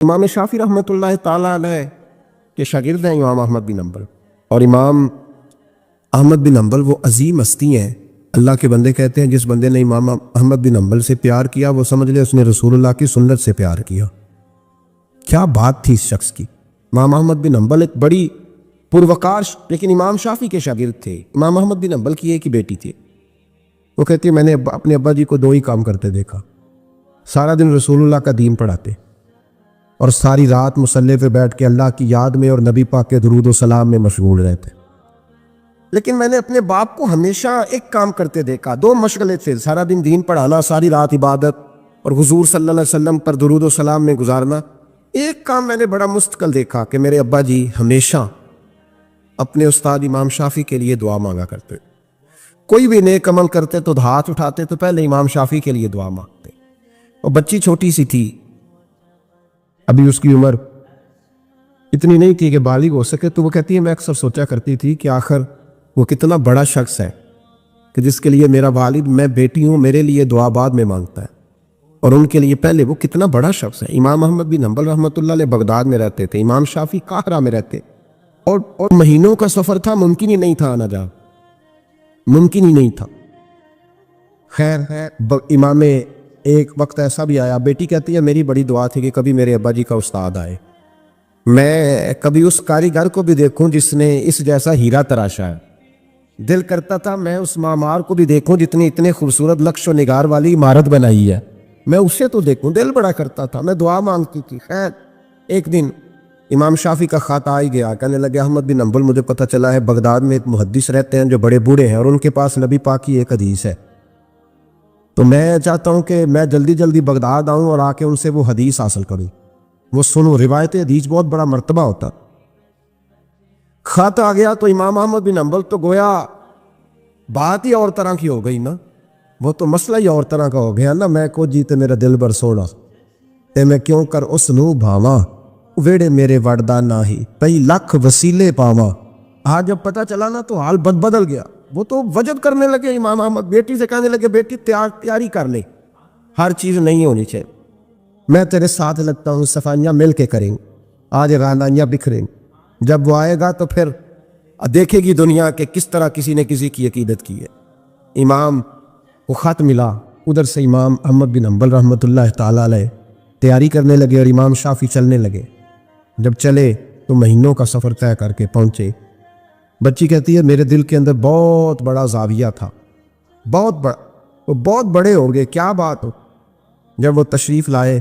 امام شافعی رحمۃ اللہ تعالیٰ علیہ کے شاگرد ہیں امام احمد بن حنبل، اور امام احمد بن حنبل وہ عظیم ہستی ہیں، اللہ کے بندے کہتے ہیں جس بندے نے امام احمد بن حنبل سے پیار کیا وہ سمجھ لے اس نے رسول اللہ کی سنت سے پیار کیا۔ کیا بات تھی اس شخص کی! امام احمد بن حنبل ایک بڑی پروقار لیکن امام شافعی کے شاگرد تھے۔ امام احمد بن حنبل کی ایک ہی بیٹی تھی، وہ کہتی ہے میں نے اپنے ابا جی کو دو ہی کام کرتے دیکھا، سارا دن رسول اللہ کا دین پڑھاتے اور ساری رات مصلی پہ بیٹھ کے اللہ کی یاد میں اور نبی پاک کے درود و سلام میں مشغول رہتے۔ لیکن میں نے اپنے باپ کو ہمیشہ ایک کام کرتے دیکھا، دو مشغلے تھے، سارا دن دین پڑھانا، ساری رات عبادت اور حضور صلی اللہ علیہ وسلم پر درود و سلام میں گزارنا۔ ایک کام میں نے بڑا مستقل دیکھا کہ میرے ابا جی ہمیشہ اپنے استاد امام شافعی کے لیے دعا مانگا کرتے، کوئی بھی نیک عمل کرتے تو ہاتھ اٹھاتے تو پہلے امام شافعی کے لیے دعا مانگتے۔ اور بچی چھوٹی سی تھی، ابھی اس کی عمر اتنی نہیں تھی کہ بالغ ہو سکے، تو وہ کہتی ہے میں اکثر سوچا کرتی تھی کہ آخر وہ کتنا بڑا شخص ہے کہ جس کے لیے میرا والد، میں بیٹی ہوں، میرے لیے دعا بعد میں مانگتا ہے، اور ان کے لیے پہلے وہ کتنا بڑا شخص ہے۔ امام احمد بن حنبل رحمۃ اللہ علیہ بغداد میں رہتے تھے، امام شافعی قاہرہ میں رہتے، اور مہینوں کا سفر تھا، ممکن ہی نہیں تھا آنا جانا، ممکن ہی نہیں تھا۔ خیر امام ایک وقت ایسا بھی آیا، بیٹی کہتی ہے میری بڑی دعا تھی کہ کبھی میرے ابا جی کا استاد آئے، میں کبھی اس کاریگر کو بھی دیکھوں جس نے اس جیسا ہیرا تراشا ہے، دل کرتا تھا میں اس معمار کو بھی دیکھوں جتنی اتنے خوبصورت نقش و نگار والی عمارت بنائی ہے، میں اسے تو دیکھوں، دل بڑا کرتا تھا، میں دعا مانگتی تھی۔ خیر ایک دن امام شافعی کا خط آ گیا، کہنے لگے احمد بن حنبل مجھے پتہ چلا ہے بغداد میں ایک محدث رہتے ہیں جو بڑے بوڑھے ہیں اور ان کے پاس نبی پاک کی ایک حدیث ہے، تو میں چاہتا ہوں کہ میں جلدی جلدی بغداد آؤں اور آ کے ان سے وہ حدیث حاصل کروں، وہ سنوں، روایت حدیث بہت بڑا مرتبہ ہوتا۔ خط آ گیا تو امام احمد بن حنبل تو گویا بات ہی اور طرح کی ہو گئی نا، وہ تو مسئلہ ہی اور طرح کا ہو گیا نا، میں کو جیتے میرا دل بر سونا تے میں کیوں کر اس نو بھاواں ویڑے میرے وڑدا نہ ہی کئی لاکھ وسیلے پاواں۔ آج جب پتہ چلا نا تو حال بدل گیا، وہ تو وجد کرنے لگے امام احمد، بیٹی سے کہنے لگے بیٹی تیاری کر لے، ہر چیز نہیں ہونی چاہیے، میں تیرے ساتھ لگتا ہوں، صفائیاں مل کے کریں، آج رانائیاں بکھریں، جب وہ آئے گا تو پھر دیکھے گی دنیا کہ کس طرح کسی نے کسی کی عقیدت کی ہے۔ امام کو خط ملا، ادھر سے امام احمد بن حنبل رحمۃ اللہ تعالیٰ علیہ تیاری کرنے لگے اور امام شافعی چلنے لگے۔ جب چلے تو مہینوں کا سفر طے کر کے پہنچے۔ بچی کہتی ہے میرے دل کے اندر بہت بڑا زاویہ تھا، بہت بڑا، وہ بہت بڑے ہو گئے، کیا بات ہو۔ جب وہ تشریف لائے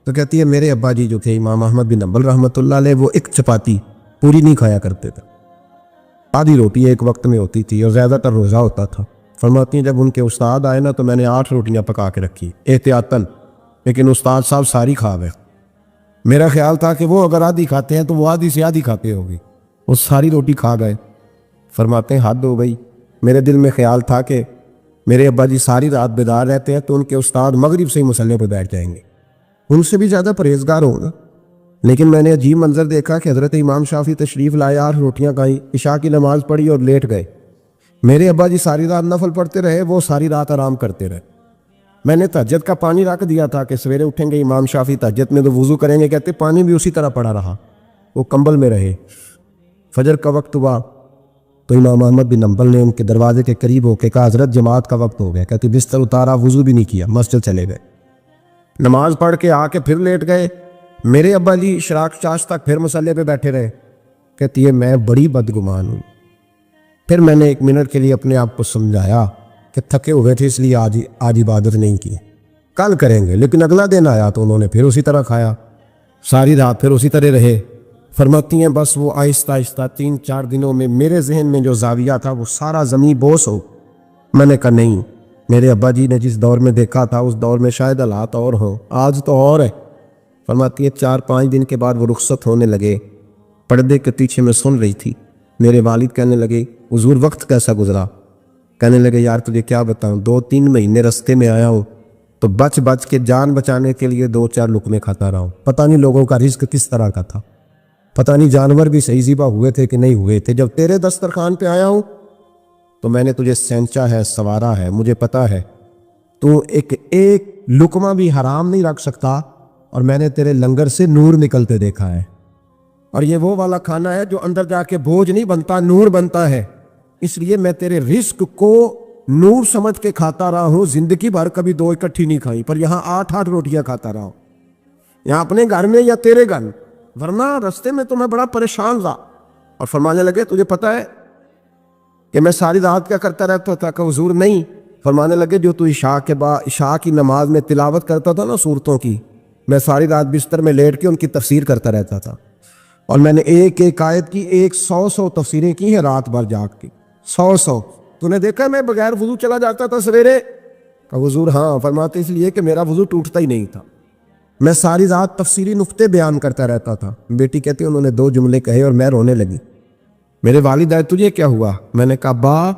تو کہتی ہے میرے ابا جی جو تھے امام احمد بن حنبل رحمۃ اللہ علیہ وہ ایک چپاتی پوری نہیں کھایا کرتے تھے، آدھی روٹی ایک وقت میں ہوتی تھی اور زیادہ تر روزہ ہوتا تھا۔ فرماتی ہیں جب ان کے استاد آئے نا تو میں نے 8 روٹیاں پکا کے رکھی احتیاطاً، لیکن استاد صاحب ساری کھا گئے۔ میرا خیال تھا کہ وہ اگر آدھی کھاتے ہیں تو وہ آدھی سے آدھی کھاتے ہوگی، وہ ساری روٹی کھا گئے۔ فرماتے ہیں حد ہو گئی، میرے دل میں خیال تھا کہ میرے ابا جی ساری رات بیدار رہتے ہیں تو ان کے استاد مغرب سے ہی مصلی پہ بیٹھ جائیں گے، ان سے بھی زیادہ پرہیزگار ہوگا۔ لیکن میں نے عجیب منظر دیکھا کہ حضرت امام شافعی تشریف لائے، 8 روٹیاں کھائیں، عشاء کی نماز پڑھی اور لیٹ گئے۔ میرے ابا جی ساری رات نفل پڑھتے رہے، وہ ساری رات آرام کرتے رہے۔ میں نے تہجد کا پانی رکھ دیا تھا کہ سویرے اٹھیں گے امام شافعی تہجد میں تو وضو کریں گے، کہتے پانی بھی اسی طرح پڑا رہا، وہ کمبل میں رہے۔ فجر کا وقت ہوا تو امام احمد بن حنبل نے ان کے دروازے کے قریب ہو کے کہا حضرت جماعت کا وقت ہو گیا، کہتے بستر اتارا، وضو بھی نہیں کیا، مسجد چلے گئے، نماز پڑھ کے آ کے پھر لیٹ گئے۔ میرے ابا جی شراق چاش تک پھر مصلی پہ بیٹھے رہے۔ کہتی ہے میں بڑی بدگمان ہوں، پھر میں نے 1 منٹ کے لیے اپنے آپ کو سمجھایا کہ تھکے ہوئے تھے اس لیے آج عبادت نہیں کی، کل کریں گے۔ لیکن اگلا دن آیا تو انہوں نے پھر اسی طرح کھایا، ساری رات پھر اسی طرح رہے۔ فرماتی ہیں بس وہ آہستہ آہستہ 3-4 دنوں میں میرے ذہن میں جو زاویہ تھا وہ سارا زمین بوس ہو۔ میں نے کہا نہیں، میرے ابا جی نے جس دور میں دیکھا تھا اس دور میں شاید حالات اور ہوں، آج تو اور ہے۔ فرماتی ہے 4-5 دن کے بعد وہ رخصت ہونے لگے، پردے کے پیچھے میں سن رہی تھی، میرے والد کہنے لگے حضور وقت کیسا گزرا؟ کہنے لگے یار تجھے کیا بتاؤں، 2-3 مہینے رستے میں آیا ہوں تو بچ کے جان بچانے کے لیے 2-4 لقمے کھاتا رہا ہوں، پتہ نہیں لوگوں کا رزق کس طرح کا تھا، پتہ نہیں جانور بھی صحیح ذبح ہوئے تھے کہ نہیں ہوئے تھے۔ جب تیرے دسترخوان پہ آیا ہوں تو میں نے تجھے سینچا ہے، سوارا ہے، مجھے پتہ ہے تو ایک لقمہ بھی حرام نہیں رکھ سکتا اور میں نے تیرے لنگر سے نور نکلتے دیکھا ہے، اور یہ وہ والا کھانا ہے جو اندر جا کے بوجھ نہیں بنتا، نور بنتا ہے، اس لیے میں تیرے رزق کو نور سمجھ کے کھاتا رہا ہوں، زندگی بھر کبھی 2 اکٹھی نہیں کھائی، پر یہاں 8 روٹیاں کھاتا رہا ہوں، یہاں اپنے گھر میں یا تیرے گھر، ورنہ رستے میں تو میں بڑا پریشان رہا۔ اور فرمانے لگے تجھے پتہ ہے کہ میں ساری رات کیا کرتا رہتا تھا؟ کہ حضور نہیں۔ فرمانے لگے جو تو عشاء کی نماز میں تلاوت کرتا تھا نا سورتوں کی، میں ساری رات بستر میں لیٹ کے ان کی تفسیر کرتا رہتا تھا، اور میں نے ایک ایک آیت کی 100 تفسیریں کی ہیں رات بھر جاگ کی، 100۔ تو نے دیکھا میں بغیر وضو چلا جاتا تھا سویرے؟ کہ حضور ہاں۔ فرماتے اس لیے کہ میرا وضو ٹوٹتا ہی نہیں تھا، میں ساری رات تفسیری نقطے بیان کرتا رہتا تھا۔ بیٹی کہتی انہوں نے 2 جملے کہے اور میں رونے لگی۔ میرے والد آئے تجھے کیا ہوا؟ میں نے کہا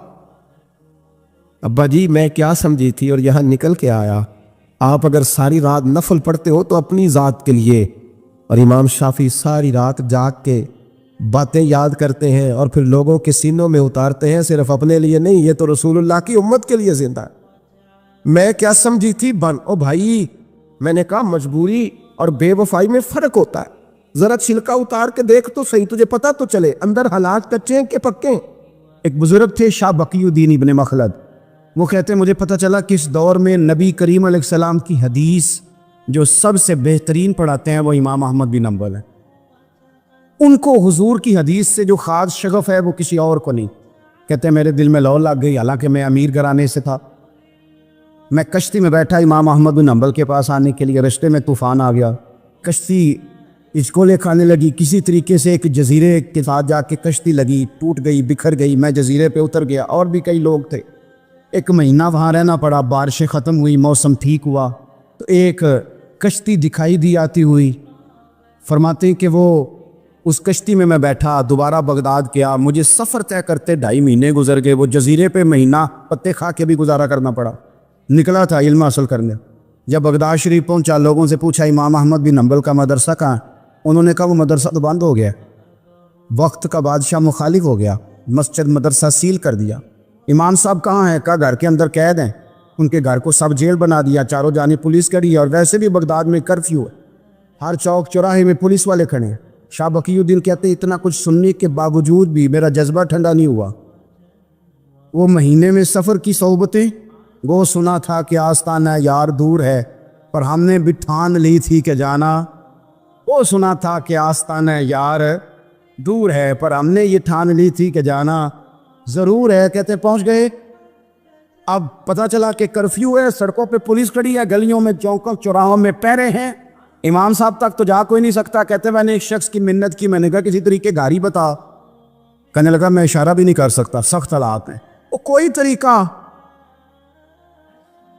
ابا جی میں کیا سمجھی تھی اور یہاں نکل کے آیا، آپ اگر ساری رات نفل پڑھتے ہو تو اپنی ذات کے لیے، اور امام شافعی ساری رات جاگ کے باتیں یاد کرتے ہیں اور پھر لوگوں کے سینوں میں اتارتے ہیں، صرف اپنے لیے نہیں، یہ تو رسول اللہ کی امت کے لیے زندہ ہے۔ میں کیا سمجھی تھی او بھائی، میں نے کہا مجبوری اور بے وفائی میں فرق ہوتا ہے، ذرا چھلکا اتار کے دیکھ تو صحیح، تجھے پتہ تو چلے اندر حالات کچے ہیں کہ پکے ہیں۔ ایک بزرگ تھے شاہ بقی الدین ابن مخلد، وہ کہتے ہیں مجھے پتہ چلا کہ اس دور میں نبی کریم علیہ السلام کی حدیث جو سب سے بہترین پڑھاتے ہیں وہ امام احمد بن حنبل ہیں۔ ان کو حضور کی حدیث سے جو خاص شغف ہے وہ کسی اور کو نہیں۔ کہتے ہیں میرے دل میں لو لگ گئی، حالانکہ میں امیر گھرانے سے تھا، میں کشتی میں بیٹھا امام احمد بن حنبل کے پاس آنے کے لیے، رستے میں طوفان آ گیا، کشتی اچکولے کھانے لگی، کسی طریقے سے ایک جزیرے کے ساتھ جا کے کشتی لگی، ٹوٹ گئی، بکھر گئی، میں جزیرے پہ اتر گیا، اور بھی کئی لوگ تھے۔ 1 مہینہ وہاں رہنا پڑا، بارشیں ختم ہوئی، موسم ٹھیک ہوا تو ایک کشتی دکھائی دی آتی ہوئی۔ فرماتے ہیں کہ وہ اس کشتی میں بیٹھا، دوبارہ بغداد گیا، مجھے سفر طے کرتے 2.5 مہینے گزر گئے، وہ جزیرے پہ مہینہ پتے کھا کے بھی گزارا کرنا پڑا، نکلا تھا علم حاصل کرنے۔ جب بغداد شریف پہنچا، لوگوں سے پوچھا امام احمد بن حنبل کا مدرسہ کہاں؟ انہوں نے کہا وہ مدرسہ تو بند ہو گیا، وقت کا بادشاہ مخالف ہو گیا، مسجد مدرسہ سیل کر دیا۔ امام صاحب کہاں ہیں؟ کہا گھر کے اندر قید ہیں، ان کے گھر کو سب جیل بنا دیا، چاروں جانب پولیس کھڑی ہے، اور ویسے بھی بغداد میں کرفیو ہے، ہر چوک چوراہے میں پولیس والے کھڑے ہیں۔ شاہ بقی الدین کہتے ہیں اتنا کچھ سننے کے باوجود بھی میرا جذبہ ٹھنڈا نہیں ہوا۔ وہ مہینے میں سفر کی صحبتیں، وہ سنا تھا کہ آستانہ یار دور ہے، پر ہم نے بھی ٹھان لی تھی کہ جانا، وہ سنا تھا کہ آستانہ یار دور ہے، پر ہم نے یہ ٹھان لی تھی کہ جانا ضرور ہے۔ کہتے پہنچ گئے، اب پتہ چلا کہ کرفیو ہے، سڑکوں پہ پولیس کھڑی ہے، گلیوں میں چوکوں چوراہوں میں پہرے ہیں، امام صاحب تک تو جا کوئی نہیں سکتا۔ کہتے میں نے ایک شخص کی منت کی، میں نے کہا کسی طریقے گاڑی بتا، کہنے لگا میں اشارہ بھی نہیں کر سکتا، سخت حالات ہیں، وہ کوئی طریقہ۔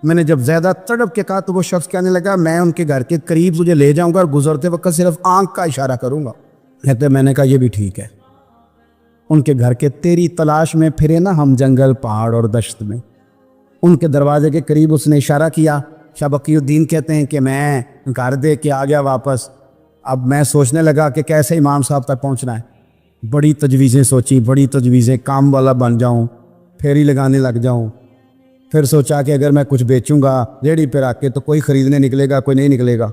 میں نے جب زیادہ تڑپ کے کہا تو وہ شخص کہنے لگا میں ان کے گھر کے قریب تجھے لے جاؤں گا اور گزرتے وقت صرف آنکھ کا اشارہ کروں گا۔ کہتے میں نے کہا یہ بھی ٹھیک ہے۔ ان کے گھر کے تیری تلاش میں پھرے نا ہم جنگل پہاڑ اور دشت میں، ان کے دروازے کے قریب اس نے اشارہ کیا۔ شاہ بقی الدین کہتے ہیں کہ میں گھر دے کے آ گیا واپس۔ اب میں سوچنے لگا کہ کیسے امام صاحب تک پہنچنا ہے، بڑی تجویزیں سوچی، بڑی تجویزیں، کام والا بن جاؤں، پھیری لگانے لگ جاؤں۔ پھر سوچا کہ اگر میں کچھ بیچوں گا ریڑھی پہ رکھ کے تو کوئی خریدنے نکلے گا، کوئی نہیں نکلے گا،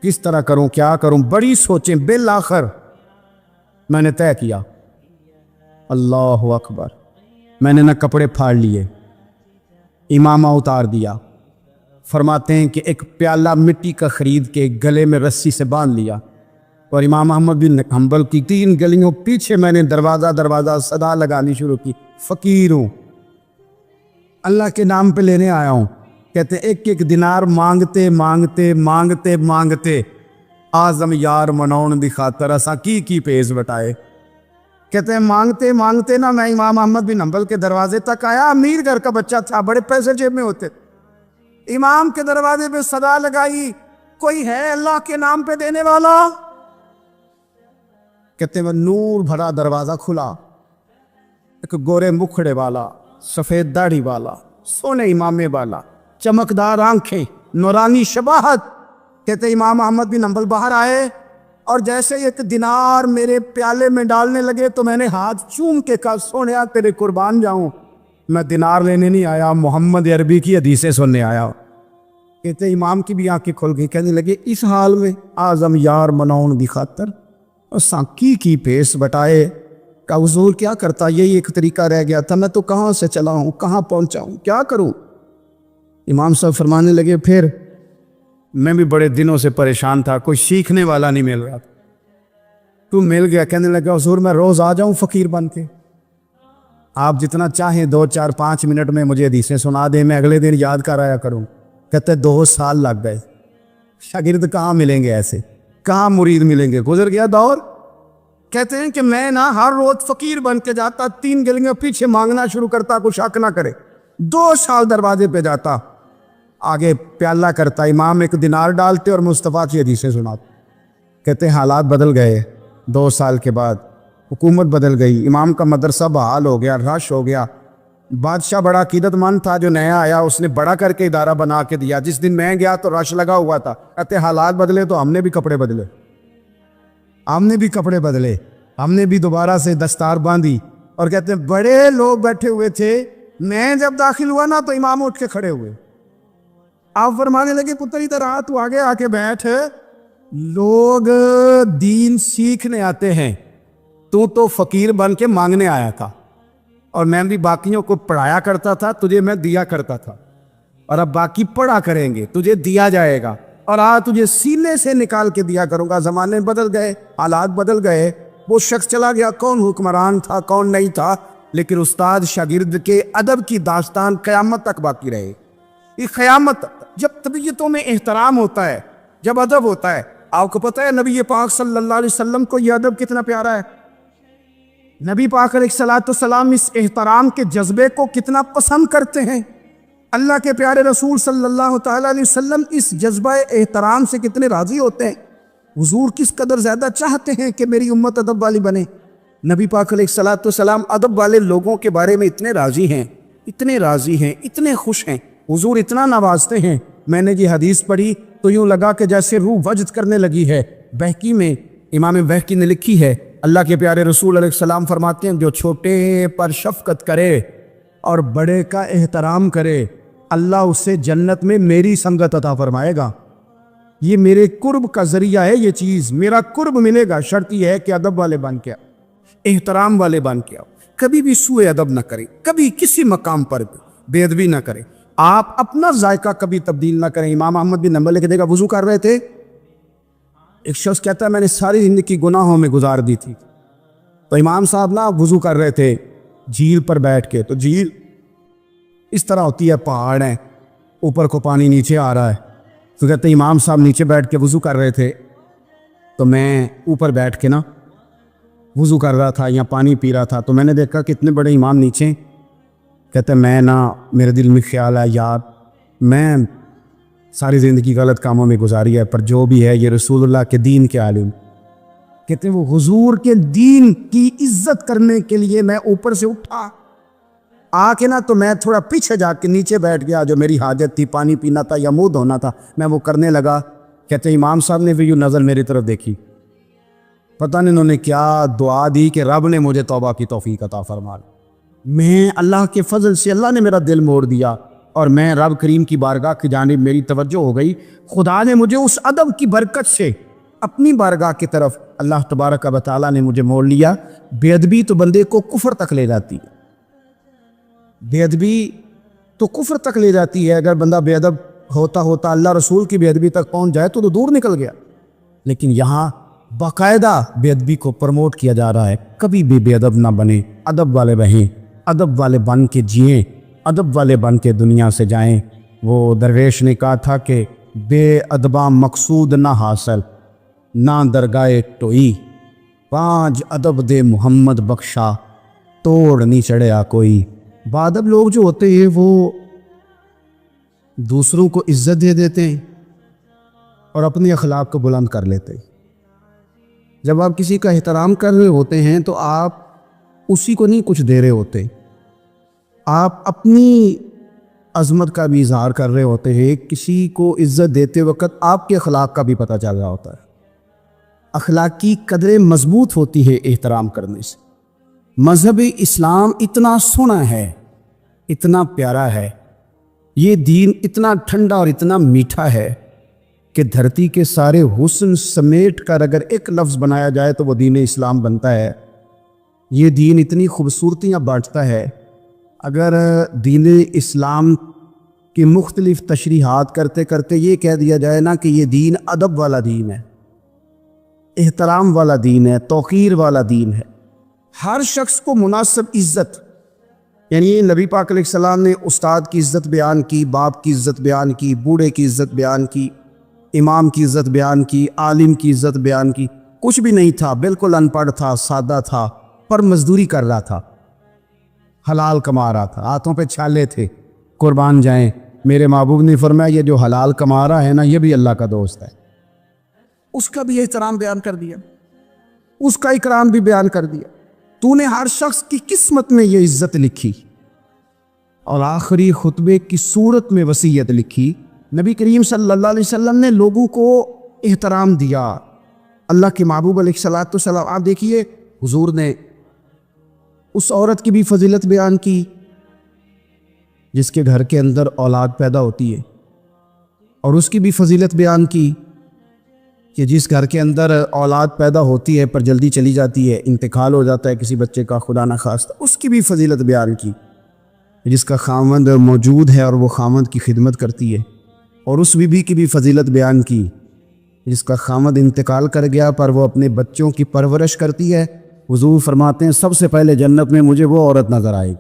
کس طرح کروں، کیا کروں، بڑی سوچیں۔ بالآخر میں نے طے کیا، اللہ اکبر، میں نے نہ کپڑے پھاڑ لیے، امامہ اتار دیا۔ فرماتے ہیں کہ ایک پیالہ مٹی کا خرید کے گلے میں رسی سے باندھ لیا، اور امام احمد بن حنبل کی 3 گلیوں پیچھے میں نے دروازہ دروازہ صدا لگانی شروع کی، فقیر ہوں، اللہ کے نام پہ لینے آیا ہوں۔ کہتے ایک ایک دینار مانگتے مانگتے مانگتے مانگتے آزم یار منون دی خاطر اساں کی پیز بٹائے۔ کہتے ہیں مانگتے مانگتے نا میں امام احمد بن حنبل کے دروازے تک آیا، امیر گھر کا بچہ تھا، بڑے پیسے جیب میں ہوتے، امام کے دروازے پہ صدا لگائی، کوئی ہے اللہ کے نام پہ دینے والا؟ کہتے ہیں نور بھرا دروازہ کھلا، ایک گورے مکھڑے والا، سفید داڑھی والا، سونے امامے والا، چمکدار آنکھیں، نورانی شباہت۔ کہتے امام احمد بن حنبل باہر آئے اور جیسے ایک دینار میرے پیالے میں ڈالنے لگے تو میں نے ہاتھ چوم کے کہا سونیا تیرے قربان جاؤں، میں دینار لینے نہیں آیا، محمد عربی کی حدیثیں سننے آیا۔ کہتے امام کی بھی آنکھیں کھل گئی، کہنے لگے اس حال میں آزم یار مناؤن دی خاطر اور سانکی کی پیس بٹائے کہ حضور کیا کرتا، یہی ایک طریقہ رہ گیا تھا، میں تو کہاں سے چلا ہوں، کہاں پہنچا ہوں، کیا کروں؟ امام صاحب فرمانے لگے پھر میں بھی بڑے دنوں سے پریشان تھا، کوئی سیکھنے والا نہیں مل رہا، تو مل گیا۔ کہنے لگا حضور میں روز آ جاؤں فقیر بن کے، آپ جتنا چاہیں 2 4 5 منٹ میں مجھے حدیثیں سنا دیں، میں اگلے دن یاد کر آیا کروں۔ کہتے 2 سال لگ گئے، شاگرد کہاں ملیں گے ایسے، کہاں مرید ملیں گے، گزر گیا دور۔ کہتے ہیں کہ میں نا ہر روز فقیر بن کے جاتا، 3 گلیاں پیچھے مانگنا شروع کرتا، کوئی شک نہ کرے، 2 سال دروازے پہ جاتا، آگے پیالہ کرتا، امام 1 دینار ڈالتے اور مصطفیٰ کی حدیثیں سناتے۔ کہتے ہیں حالات بدل گئے، 2 سال کے بعد حکومت بدل گئی، امام کا مدرسہ بحال ہو گیا، رش ہو گیا۔ بادشاہ بڑا عقیدت مند تھا، جو نیا آیا اس نے بڑا کر کے ادارہ بنا کے دیا، جس دن میں گیا تو رش لگا ہوا تھا۔ کہتے حالات بدلے تو ہم نے بھی کپڑے بدلے، ہم نے بھی دوبارہ سے دستار باندھی، اور کہتے ہیں بڑے لوگ بیٹھے ہوئے تھے، میں جب داخل ہوا نا تو امام اٹھ کے کھڑے ہوئے، آپ فرمانے لگے پتر ادھر آ، تو آگے آ کے بیٹھ، لوگ دین سیکھنے آتے ہیں، تو فقیر بن کے مانگنے آیا تھا، اور میں بھی باقیوں کو پڑھایا کرتا تھا، تجھے میں دیا کرتا تھا، اور اب باقی پڑھا کریں گے، تجھے دیا جائے گا، اور تجھے سینے سے نکال کے دیا کروں گا۔ زمانے بدل گئے، حالات بدل گئے، وہ شخص چلا گیا، کون حکمران تھا کون نہیں تھا، لیکن استاد شاگرد کے ادب کی داستان قیامت تک باقی رہے۔ یہ قیامت، جب طبیعتوں میں احترام ہوتا ہے، جب ادب ہوتا ہے، آپ کو پتہ ہے نبی پاک صلی اللہ علیہ وسلم کو یہ ادب کتنا پیارا ہے، نبی پاک علیہ السلام اس احترام کے جذبے کو کتنا پسند کرتے ہیں، اللہ کے پیارے رسول صلی اللہ تعالیٰ علیہ وسلم اس جذبہ احترام سے کتنے راضی ہوتے ہیں، حضور کس قدر زیادہ چاہتے ہیں کہ میری امت ادب والی بنے۔ نبی پاک علیہ السلام ادب والے لوگوں کے بارے میں اتنے راضی ہیں، اتنے راضی ہیں، اتنے خوش ہیں، حضور اتنا نوازتے ہیں۔ میں نے یہ حدیث پڑھی تو یوں لگا کہ جیسے روح وجد کرنے لگی ہے۔ بہقی میں امام بہقی نے لکھی ہے، اللہ کے پیارے رسول علیہ السلام فرماتے ہیں جو چھوٹے پر شفقت کرے اور بڑے کا احترام کرے، اللہ اسے جنت میں میری سنگت عطا فرمائے گا۔ یہ میرے قرب کا ذریعہ ہے، یہ چیز میرا قرب ملے گا، شرط یہ ہے کہ ادب والے بن کے آؤ، احترام والے بن کے آؤ، کبھی بھی سوء ادب نہ کریں، کبھی کسی مقام پر بے ادبی نہ کریں، آپ اپنا ذائقہ کبھی تبدیل نہ کریں۔ امام احمد بن حنبل لکھتے ہیں وضو کر رہے تھے، ایک شخص کہتا ہے میں نے ساری زندگی گناہوں میں گزار دی تھی، تو امام صاحب نا وضو کر رہے تھے جھیل پر بیٹھ کے، تو جھیل اس طرح ہوتی ہے، پہاڑ ہے، اوپر کو پانی نیچے آ رہا ہے، تو کہتے ہیں امام صاحب نیچے بیٹھ کے وضو کر رہے تھے، تو میں اوپر بیٹھ کے نا وضو کر رہا تھا یا پانی پی رہا تھا، تو میں نے دیکھا کہ اتنے بڑے امام نیچے۔ کہتے ہیں میں نا میرے دل میں خیال ہے یار میں ساری زندگی غلط کاموں میں گزاری ہے، پر جو بھی ہے یہ رسول اللہ کے دین کے عالم۔ کہتے ہیں وہ حضور کے دین کی عزت کرنے کے لیے میں اوپر سے اٹھا آ کے نا، تو میں تھوڑا پیچھے جا کے نیچے بیٹھ گیا، جو میری حاجت تھی، پانی پینا تھا یا منہ دھونا تھا، میں وہ کرنے لگا۔ کہتے ہیں امام صاحب نے بھی یوں نظر میری طرف دیکھی، پتہ نہیں انہوں نے کیا دعا دی کہ رب نے مجھے توبہ کی توفیق عطا فرما۔ میں اللہ کے فضل سے اللہ نے میرا دل موڑ دیا، اور میں رب کریم کی بارگاہ کی جانب میری توجہ ہو گئی، خدا نے مجھے اس ادب کی برکت سے اپنی بارگاہ کی طرف اللہ تبارک و تعالیٰ نے مجھے موڑ لیا۔ بے ادبی تو بندے کو کفر تک لے جاتی ہے، بے ادبی تو کفر تک لے جاتی ہے۔ اگر بندہ بے ادب ہوتا ہوتا اللہ رسول کی بے ادبی تک پہنچ جائے تو دور نکل گیا، لیکن یہاں باقاعدہ بے ادبی کو پروموٹ کیا جا رہا ہے۔ کبھی بھی بے ادب نہ بنے، ادب والے رہیں، ادب والے بن کے جئیں، ادب والے بن کے دنیا سے جائیں۔ وہ درویش نے کہا تھا کہ بے ادباں مقصود نہ حاصل، نہ درگاہ ٹوئی، 5 ادب دے محمد بخشا، توڑ نہیں چڑھیا کوئی۔ بادب لوگ جو ہوتے ہیں وہ دوسروں کو عزت دے دیتے ہیں اور اپنی اخلاق کو بلند کر لیتے ہیں۔ جب آپ کسی کا احترام کر رہے ہوتے ہیں تو آپ اسی کو نہیں کچھ دے رہے ہوتے، آپ اپنی عظمت کا بھی اظہار کر رہے ہوتے ہیں۔ کسی کو عزت دیتے وقت آپ کے اخلاق کا بھی پتہ چل رہا ہوتا ہے۔ اخلاقی قدریں مضبوط ہوتی ہے احترام کرنے سے۔ مذہب اسلام اتنا سونا ہے، اتنا پیارا ہے، یہ دین اتنا ٹھنڈا اور اتنا میٹھا ہے کہ دھرتی کے سارے حسن سمیٹ کر اگر ایک لفظ بنایا جائے تو وہ دین اسلام بنتا ہے۔ یہ دین اتنی خوبصورتیاں بانٹتا ہے، اگر دین اسلام کی مختلف تشریحات کرتے کرتے یہ کہہ دیا جائے نا کہ یہ دین ادب والا دین ہے، احترام والا دین ہے، توقیر والا دین ہے، ہر شخص کو مناسب عزت، یعنی نبی پاک علیہ السلام نے استاد کی عزت بیان کی، باپ کی عزت بیان کی، بوڑھے کی عزت بیان کی، امام کی عزت بیان کی، عالم کی عزت بیان کی۔ کچھ بھی نہیں تھا، بالکل ان پڑھ تھا، سادہ تھا، پر مزدوری کر رہا تھا، حلال کما رہا تھا، ہاتھوں پہ چھالے تھے، قربان جائیں۔ میرے محبوب نے فرمایا یہ جو حلال کما رہا ہے نا یہ بھی اللہ کا دوست ہے، اس کا بھی احترام بیان کر دیا، اس کا اکرام بھی بیان کر دیا۔ تو نے ہر شخص کی قسمت میں یہ عزت لکھی اور آخری خطبے کی صورت میں وصیت لکھی۔ نبی کریم صلی اللہ علیہ وسلم نے لوگوں کو احترام دیا، اللہ کے محبوب علیہ الصلوۃ والسلام۔ آپ دیکھیے حضور نے اس عورت کی بھی فضیلت بیان کی جس کے گھر کے اندر اولاد پیدا ہوتی ہے، اور اس کی بھی فضیلت بیان کی کہ جس گھر کے اندر اولاد پیدا ہوتی ہے پر جلدی چلی جاتی ہے، انتقال ہو جاتا ہے کسی بچے کا خدا نخواستہ، اس کی بھی فضیلت بیان کی، جس کا خاوند موجود ہے اور وہ خاوند کی خدمت کرتی ہے، اور اس بیوی کی بھی فضیلت بیان کی جس کا خاوند انتقال کر گیا پر وہ اپنے بچوں کی پرورش کرتی ہے۔ حضور فرماتے ہیں سب سے پہلے جنت میں مجھے وہ عورت نظر آئے گی۔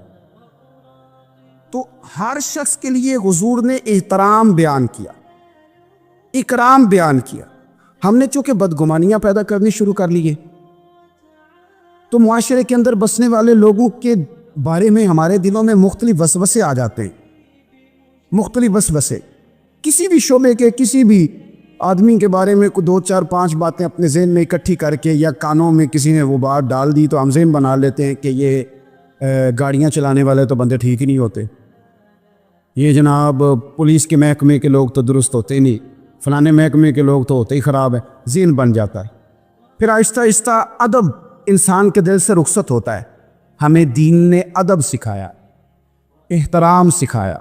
تو ہر شخص کے لیے حضور نے احترام بیان کیا، اکرام بیان کیا۔ ہم نے چونکہ بدگمانیاں پیدا کرنی شروع کر لیے تو معاشرے کے اندر بسنے والے لوگوں کے بارے میں ہمارے دلوں میں مختلف وسوسے آ جاتے ہیں، مختلف وسوسے، کسی بھی شعبے کے کسی بھی آدمی کے بارے میں کوئی 2 4 5 باتیں اپنے ذہن میں اکٹھی کر کے یا کانوں میں کسی نے وہ بات ڈال دی تو ہم ذہن بنا لیتے ہیں کہ یہ گاڑیاں چلانے والے تو بندے ٹھیک ہی نہیں ہوتے، یہ جناب پولیس کے محکمے کے لوگ تو درست ہوتے ہی نہیں، فلانے محکمے کے لوگ تو ہوتے ہی خراب ہے، ذہن بن جاتا ہے۔ پھر آہستہ آہستہ ادب انسان کے دل سے رخصت ہوتا ہے۔ ہمیں دین نے ادب سکھایا، احترام سکھایا۔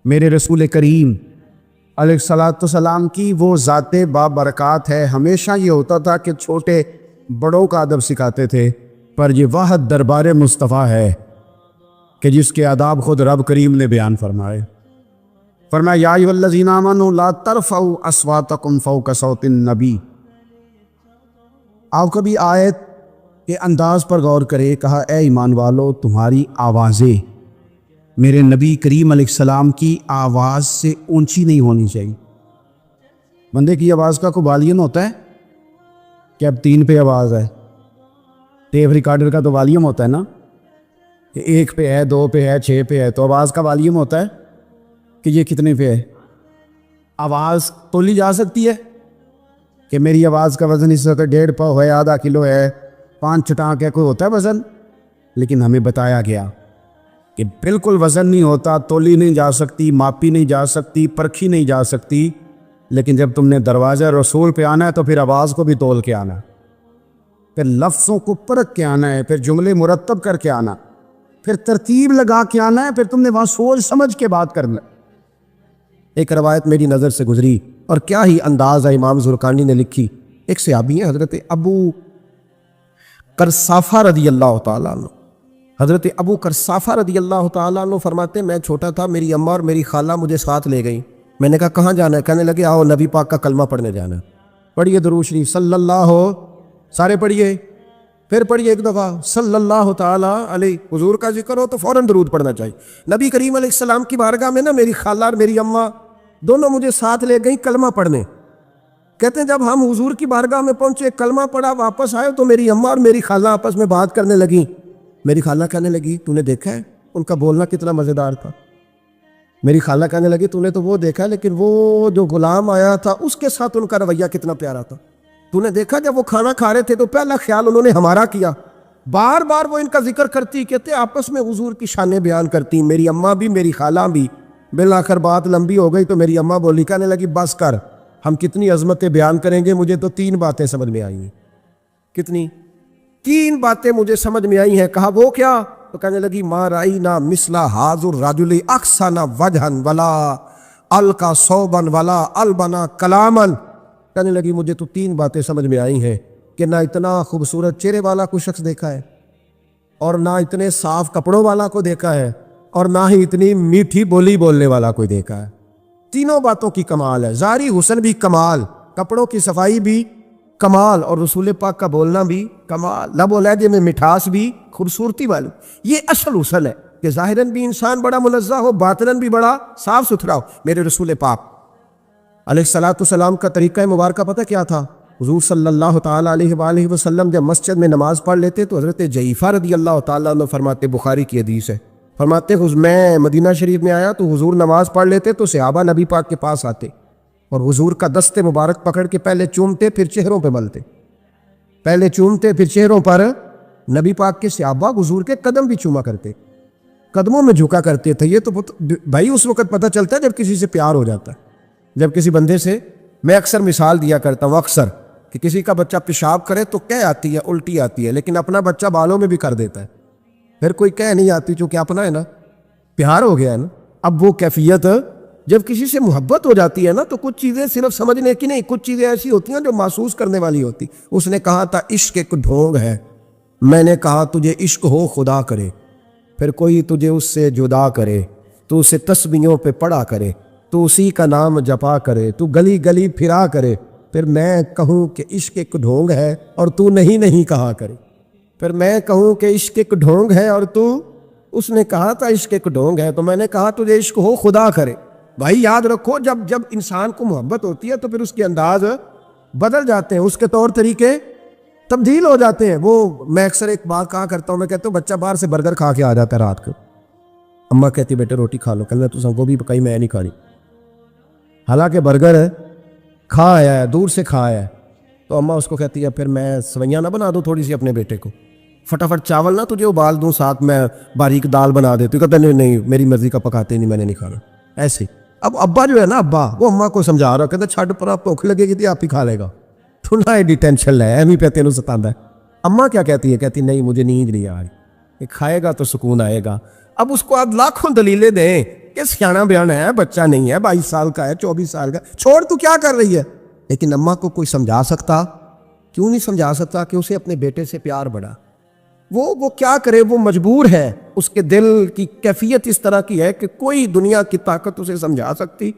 میرے رسول کریم علیہ الصلوۃ والسلام کی وہ ذات بابرکات ہے، ہمیشہ یہ ہوتا تھا کہ چھوٹے بڑوں کا ادب سکھاتے تھے، پر یہ واحد دربار مصطفیٰ ہے کہ جس کے آداب خود رب کریم نے بیان فرمائے۔ فرمایا یا ایھا الذین آمنوا لا ترفعوا اصواتکم فوق صوت النبی۔ آپ کبھی آیت کے انداز پر غور کرے، کہا اے ایمان والو تمہاری آوازیں میرے نبی کریم علیہ السلام کی آواز سے اونچی نہیں ہونی چاہیے۔ بندے کی آواز کا کوئی والیوم ہوتا ہے کہ اب 3 پہ آواز ہے، ٹیپ ریکارڈر کا تو والیوم ہوتا ہے نا کہ 1 پہ ہے، 2 پہ ہے، 6 پہ ہے، تو آواز کا والیوم ہوتا ہے کہ یہ کتنے پہ ہے۔ آواز تولی جا سکتی ہے کہ میری آواز کا وزن اس وقت 1.5 پاؤ ہے، آدھا کلو ہے، 5 چٹانک ہے، کوئی ہوتا ہے وزن؟ لیکن ہمیں بتایا گیا کہ بالکل وزن نہیں ہوتا، تولی نہیں جا سکتی، ماپی نہیں جا سکتی، پرکھی نہیں جا سکتی، لیکن جب تم نے دروازہ رسول پہ آنا ہے تو پھر آواز کو بھی تول کے آنا ہے، پھر لفظوں کو پرکھ کے آنا ہے، پھر جملے مرتب کر کے آنا، پھر ترتیب لگا کے آنا ہے، پھر تم نے وہاں سوچ سمجھ کے بات کرنا۔ ایک روایت میری نظر سے گزری اور کیا ہی انداز ہے، امام زرقانی نے لکھی۔ ایک صحابی ہیں حضرت ابو قرصافہ رضی اللہ تعالیٰ عنہ، حضرت ابو قرصافہ رضی اللہ تعالیٰ عنہ فرماتے ہیں میں چھوٹا تھا، میری اماں اور میری خالہ مجھے ساتھ لے گئیں، میں نے کہا کہاں جانا ہے؟ کہنے لگے آؤ نبی پاک کا کلمہ پڑھنے جانا ہے۔ پڑھیے درود شریف صلی اللہ، سارے پڑھیے، پھر پڑھیے ایک دفعہ صلی اللہ تعالیٰ علیہ، حضور کا ذکر ہو تو فوراً درود پڑھنا چاہیے۔ نبی کریم علیہ السلام کی بارگاہ میں نا میری خالہ اور میری اماں دونوں مجھے ساتھ لے گئیں کلمہ پڑھنے۔ کہتے ہیں جب ہم حضور کی بارگاہ میں پہنچے، کلمہ پڑھا، واپس آئے تو میری اماں اور میری خالہ آپس میں بات کرنے لگیں۔ میری خالہ کہنے لگی تو نے دیکھا ہے ان کا بولنا کتنا مزیدار تھا؟ میری خالہ کہنے لگی تو نے تو وہ دیکھا ہے، لیکن وہ جو غلام آیا تھا اس کے ساتھ ان کا رویہ کتنا پیارا تھا، تو نے دیکھا جب وہ کھانا کھا رہے تھے تو پہلا خیال انہوں نے ہمارا کیا۔ بار بار وہ ان کا ذکر کرتی، کہتے آپس میں حضور کی شانیں بیان کرتی، میری اماں بھی میری خالہ بھی۔ بالآخر بات لمبی ہو گئی تو میری اماں بولی، کہنے لگی بس کر، ہم کتنی عظمتیں بیان کریں گے، مجھے تو 3 باتیں سمجھ میں آئی ہیں۔ کتنی؟ 3 باتیں مجھے سمجھ میں آئی ہیں۔ کہا وہ کیا؟ تو کہنے لگی ما رأینا مثل ھذا الرجل احسن وجھا ولا القى ثوبا ولا البنا کلاما. کہنے لگی مجھے تو 3 باتیں سمجھ میں آئی ہیں کہ نہ اتنا خوبصورت چہرے والا کوئی شخص دیکھا ہے، اور نہ اتنے صاف کپڑوں والا کو دیکھا ہے، اور نہ ہی اتنی میٹھی بولی بولنے والا کوئی دیکھا ہے. تینوں باتوں کی کمال ہے، ظاہری حسن بھی کمال، کپڑوں کی صفائی بھی کمال، اور رسول پاک کا بولنا بھی کمال، لب و لہجے میں مٹھاس بھی خوبصورتی والی. یہ اصل حسن ہے کہ ظاہراً بھی انسان بڑا منزہ ہو، باطناً بھی بڑا صاف ستھرا ہو. میرے رسول پاک علیہ الصلوۃ والسلام کا طریقہ مبارکہ پتہ کیا تھا؟ حضور صلی اللہ تعالیٰ علیہ وآلہ وسلم جب مسجد میں نماز پڑھ لیتے تو حضرت جعفہ رضی اللہ تعالیٰ عنہ فرماتے، بخاری کی حدیث ہے، فرماتے میں مدینہ شریف میں آیا تو حضور نماز پڑھ لیتے تو صحابہ نبی پاک کے پاس آتے اور حضور کا دست مبارک پکڑ کے پہلے چومتے پھر چہروں پہ ملتے، پہلے چومتے پھر چہروں پر. نبی پاک کے صحابہ حضور کے قدم بھی چوما کرتے، قدموں میں جھکا کرتے تھے. یہ تو بھائی اس وقت پتہ چلتا ہے جب کسی سے پیار ہو جاتا ہے، جب کسی بندے سے. میں اکثر مثال دیا کرتا ہوں اکثر کہ کسی کا بچہ پیشاب کرے تو کہہ آتی ہے، الٹی آتی ہے، لیکن اپنا بچہ بالوں میں بھی کر دیتا ہے، پھر کوئی کہہ نہیں آتی چونکہ اپنا ہے نا، پیار ہو گیا ہے نا. اب وہ کیفیت جب کسی سے محبت ہو جاتی ہے نا تو کچھ چیزیں صرف سمجھنے کی نہیں، کچھ چیزیں ایسی ہوتی ہیں جو محسوس کرنے والی ہوتی. اس نے کہا تھا عشق ایک ڈھونگ ہے، میں نے کہا تجھے عشق ہو خدا کرے، پھر کوئی تجھے اس سے جدا کرے، تو اسے تسبیحوں پہ پڑھا کرے، تو اسی کا نام جپا کرے، تو گلی گلی پھرا کرے، پھر میں کہوں کہ عشق ایک ڈھونگ ہے اور تو نہیں کہا کرے. پھر میں کہوں کہ عشق ایک ڈھونگ ہے اور تو، اس نے کہا تھا عشق ایک ڈھونگ ہے تو میں نے کہا تجھے عشق ہو خدا کرے. بھائی یاد رکھو جب انسان کو محبت ہوتی ہے تو پھر اس کے انداز بدل جاتے ہیں، اس کے طور طریقے تبدیل ہو جاتے ہیں. وہ میں اکثر ایک بات کہا کرتا ہوں، میں کہتا ہوں بچہ باہر سے برگر کھا کے آ جاتا ہے رات کو، اماں کہتی بیٹے روٹی کھا لو، کہنا تو سب کو بھی پکائی میں نہیں کھانی، حالانکہ برگر کھا آیا ہے، دور سے کھا آیا ہے. تو اماں اس کو کہتی ہے پھر میں سویاں نہ بنا دوں تھوڑی سی اپنے بیٹے کو، فٹافٹ چاول نہ تجھے ابال دوں، ساتھ میں باریک دال بنا دیتی. کہتا نہیں میری مرضی کا پکاتے نہیں، میں نے نہیں کھانا. ایسے اب ابا جو ہے نا، ابا وہ اماں کو سمجھا رہا، کہتا چھڈ پر، آپ بھوک لگے گی تھی آپ ہی کھا لے گا، تو نہ ایڈی ٹینشن لے ایویں پہ تینوں ستاندا ہے. اماں کیا کہتی ہے؟ کہتی نہیں مجھے نیند نہیں آ رہی، یہ کھائے گا تو سکون آئے گا. اب اس کو آپ لاکھوں دلیلیں دیں کہ سیاںا بیان ہے، بچہ نہیں ہے، 22 سال کا ہے، 24 سال کا، چھوڑ تو کیا کر رہی ہے. لیکن اماں کو کوئی سمجھا سکتا؟ کیوں نہیں سمجھا سکتا کہ اسے اپنے بیٹے سے پیار بڑھا. وہ کیا کرے، وہ مجبور ہے، اس کے دل کی کیفیت اس طرح کی ہے کہ کوئی دنیا کی طاقت اسے سمجھا سکتی،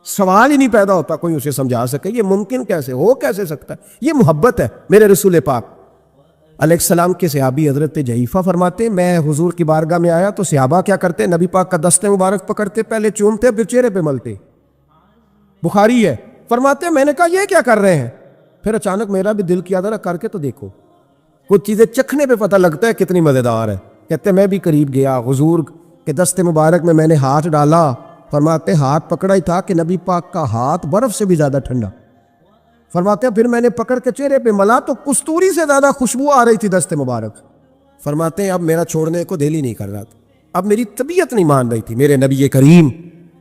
سوال ہی نہیں پیدا ہوتا کوئی اسے سمجھا سکے. یہ ممکن کیسے ہو، کیسے سکتا ہے؟ یہ محبت ہے. میرے رسول پاک علیہ السلام کے صحابی حضرت جعفہ فرماتے میں حضور کی بارگاہ میں آیا تو صحابہ کیا کرتے؟ نبی پاک کا دست مبارک پکڑتے، پہلے چومتے پھر چہرے پہ ملتے. بخاری ہے. فرماتے میں نے کہا یہ کیا کر رہے ہیں؟ پھر اچانک میرا بھی دل کیا ذرا کر کے تو دیکھو، کچھ چیزیں چکھنے پہ پتہ لگتا ہے کتنی مزیدار ہے. کہتے میں بھی قریب گیا، حضور کے دست مبارک میں نے ہاتھ ڈالا. فرماتے ہاتھ پکڑا ہی تھا کہ نبی پاک کا ہاتھ برف سے بھی زیادہ ٹھنڈا. فرماتے ہیں پھر میں نے پکڑ کے چہرے پہ ملا تو کستوری سے زیادہ خوشبو آ رہی تھی دست مبارک. فرماتے ہیں اب میرا چھوڑنے کو دل ہی نہیں کر رہا تھا، اب میری طبیعت نہیں مان رہی تھی. میرے نبی کریم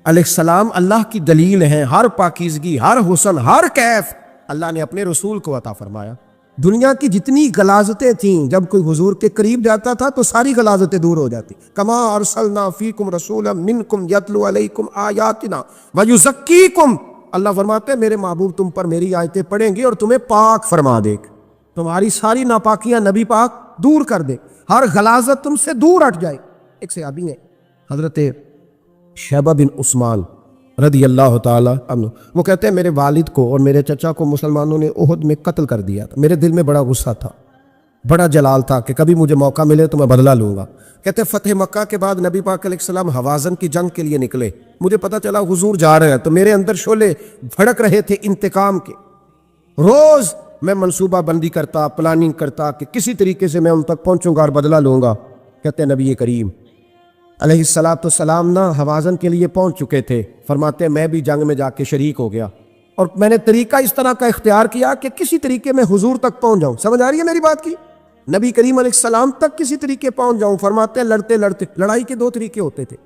علیہ السلام اللہ کی دلیل ہیں، ہر پاکیزگی، ہر حسن، ہر کیف اللہ نے اپنے رسول کو عطا فرمایا. دنیا کی جتنی غلاظتیں تھیں جب کوئی حضور کے قریب جاتا تھا تو ساری غلاظتیں دور ہو جاتی. کما ارسلنا فیکم رسولا منکم یتلو علیکم آیاتنا ویزکیکم. اللہ فرماتے ہیں میرے محبوب تم پر میری آیتیں پڑھیں گی اور تمہیں پاک فرما دے، تمہاری ساری ناپاکیاں نبی پاک دور کر دے، ہر غلاظت تم سے دور ہٹ جائے. ایک صحابی ہیں حضرت شیبہ بن عثمان رضی اللہ تعالیٰ عنہ، وہ کہتے ہیں میرے والد کو اور میرے چچا کو مسلمانوں نے احد میں قتل کر دیا تھا. میرے دل میں بڑا غصہ تھا، بڑا جلال تھا کہ کبھی مجھے موقع ملے تو میں بدلہ لوں گا. کہتے فتح مکہ کے بعد نبی پاک علیہ السلام حوازن کی جنگ کے لیے نکلے. مجھے پتا چلا حضور جا رہے ہیں تو میرے اندر شعلے بھڑک رہے تھے انتقام کے. روز میں منصوبہ بندی کرتا، پلاننگ کرتا کہ کسی طریقے سے میں ان تک پہنچوں گا اور بدلہ لوں گا. کہتے ہیں نبی کریم علیہ السلام نہ حوازن کے لیے پہنچ چکے تھے. فرماتے ہیں میں بھی جنگ میں جا کے شریک ہو گیا اور میں نے طریقہ اس طرح کا اختیار کیا کہ کسی طریقے میں حضور تک پہنچ جاؤں. سمجھ آ رہی ہے میری بات کی؟ نبی کریم علیہ السلام تک کسی طریقے پہنچ جاؤں. فرماتے ہیں لڑتے لڑتے، لڑائی کے 2 طریقے ہوتے تھے.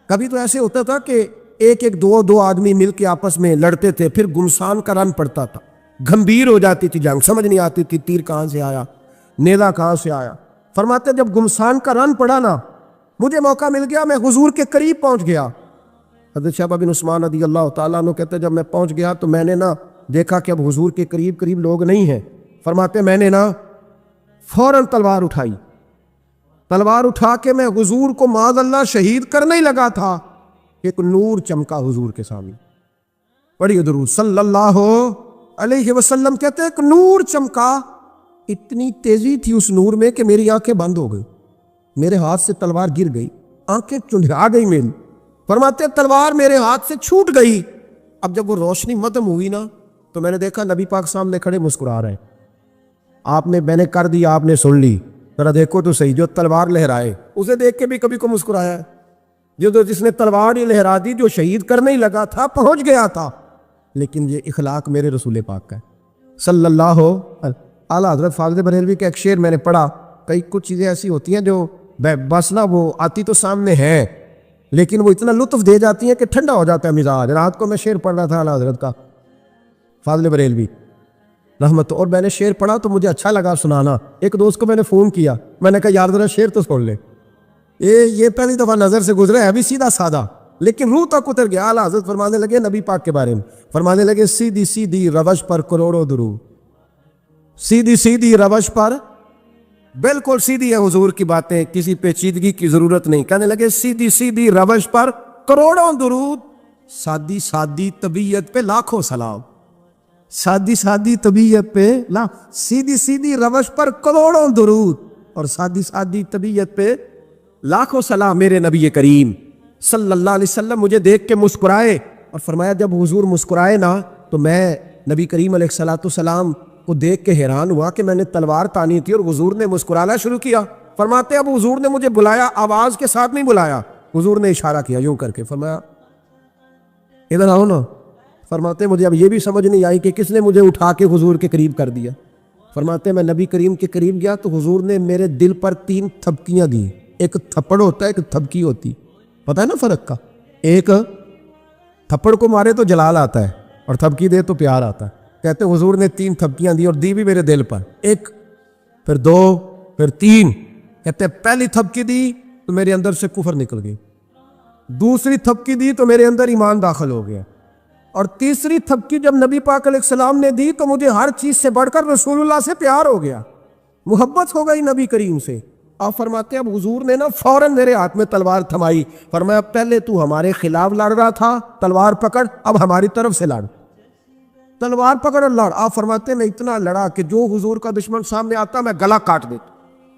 کبھی تو ایسے ہوتا تھا کہ ایک دو آدمی مل کے آپس میں لڑتے تھے، پھر گمسان کا رن پڑتا تھا، گھمبیر ہو جاتی تھی جنگ، سمجھ نہیں آتی تھی تیر کہاں سے آیا، نیزہ کہاں سے آیا. فرماتے جب گمسان کا رن پڑا نا، مجھے موقع مل گیا، میں حضور کے قریب پہنچ گیا۔ حضرت شہبہ بن عثمان رضی اللہ تعالیٰ عنہ کہتے جب میں پہنچ گیا تو میں نے نا دیکھا کہ اب حضور کے قریب قریب لوگ نہیں ہیں۔ فرماتے میں نے نا فوراً تلوار اٹھائی، تلوار اٹھا کے میں حضور کو معاذ اللہ شہید کرنے ہی لگا تھا، ایک نور چمکا حضور کے سامنے۔ پڑھیے درود صلی اللہ علیہ وسلم، کہتے ایک نور چمکا، اتنی تیزی تھی اس نور میں کہ میری آنکھیں بند ہو گئی، میرے ہاتھ سے تلوار گر گئی، آنکھیں چندھا گئی میری۔ فرماتے تلوار میرے ہاتھ سے چھوٹ گئی۔ اب جب وہ روشنی مدم ہوئی نا تو میں نے دیکھا نبی پاک سامنے کھڑے مسکرا رہے ہیں۔ میں نے کر دی، آپ نے سن لی، ذرا دیکھو تو صحیح، جو تلوار لہرائے اسے دیکھ کے بھی کبھی کو مسکرایا ہے، جس نے تلوار ہی لہرا دی، جو شہید کرنے ہی لگا تھا، پہنچ گیا تھا۔ لیکن یہ اخلاق میرے رسول پاک کا ہے صلی اللہ اعلیٰ حضرت فاضل بریلوی کا ایک شعر میں نے پڑھا، کئی کچھ چیزیں ایسی ہوتی ہیں جو بس نا وہ آتی تو سامنے ہیں لیکن وہ اتنا لطف دے جاتی ہیں کہ ٹھنڈا ہو جاتا ہے مزاج۔ رات کو میں شعر پڑھ رہا تھا اعلیٰ حضرت کا فاضل بریلوی رحمت، اور میں نے شعر پڑھا تو مجھے اچھا لگا سنانا۔ ایک دوست کو میں نے فون کیا، میں نے کہا یار ذرا شعر تو سن لے، یہ پہلی دفعہ نظر سے گزرا ہے، ابھی سیدھا سادہ لیکن روح تک اتر گیا۔ اعلیٰ حضرت فرمانے لگے نبی پاک کے بارے میں، فرمانے لگے سیدھی سیدھی روش پر کروڑوں درود، سیدھی سیدھی روش پر، بالکل سیدھی ہے حضور کی باتیں، کسی پیچیدگی کی ضرورت نہیں۔ کہنے لگے سیدھی سیدھی روش پر کروڑوں درود، سادی سادی طبیعت پہ لاکھوں سلام، سادی سادی طبیعت پہ سیدھی سیدھی روش پر کروڑوں درود اور سادی سادی طبیعت پہ لاکھوں سلام۔ میرے نبی کریم صلی اللہ علیہ وسلم مجھے دیکھ کے مسکرائے، اور فرمایا جب حضور مسکرائے نا تو میں نبی کریم علیہ الصلوۃ والسلام کو دیکھ کے حیران ہوا کہ میں نے تلوار تانی تھی اور حضور نے مسکرانا شروع کیا۔ فرماتے اب حضور نے مجھے بلایا، آواز کے ساتھ نہیں بلایا، حضور نے اشارہ کیا یوں کر کے، فرمایا ادھر آؤ نا۔ فرماتے مجھے اب یہ بھی سمجھ نہیں آئی کہ کس نے مجھے اٹھا کے حضور کے قریب کر دیا۔ فرماتے میں نبی کریم کے قریب گیا تو حضور نے میرے دل پر 3 تھپکیاں دی، ایک تھپڑ ہوتا ہے ایک تھپکی ہوتی، پتہ ہے نا فرق کا، ایک تھپڑ کو مارے تو جلال آتا ہے اور تھپکی دے تو پیار آتا ہے۔ کہتے حضور نے 3 تھپکیاں دی اور دی بھی میرے دل پر، ایک پھر 2 پھر 3۔ کہتے پہلی تھپکی دی تو میرے اندر سے کفر نکل گئی، دوسری تھپکی دی تو میرے اندر ایمان داخل ہو گیا، اور تیسری تھپکی جب نبی پاک علیہ السلام نے دی تو مجھے ہر چیز سے بڑھ کر رسول اللہ سے پیار ہو گیا، محبت ہو گئی نبی کریم سے۔ آپ فرماتے اب حضور نے نا فوراً میرے ہاتھ میں تلوار تھمائی، فرمایا پہلے تو ہمارے خلاف لڑ رہا تھا، تلوار پکڑ، اب ہماری طرف سے لڑ، تلوار پکڑ اور لڑ۔ آپ فرماتے میں اتنا لڑا کہ جو حضور کا دشمن سامنے آتا میں گلا کاٹ دیتا،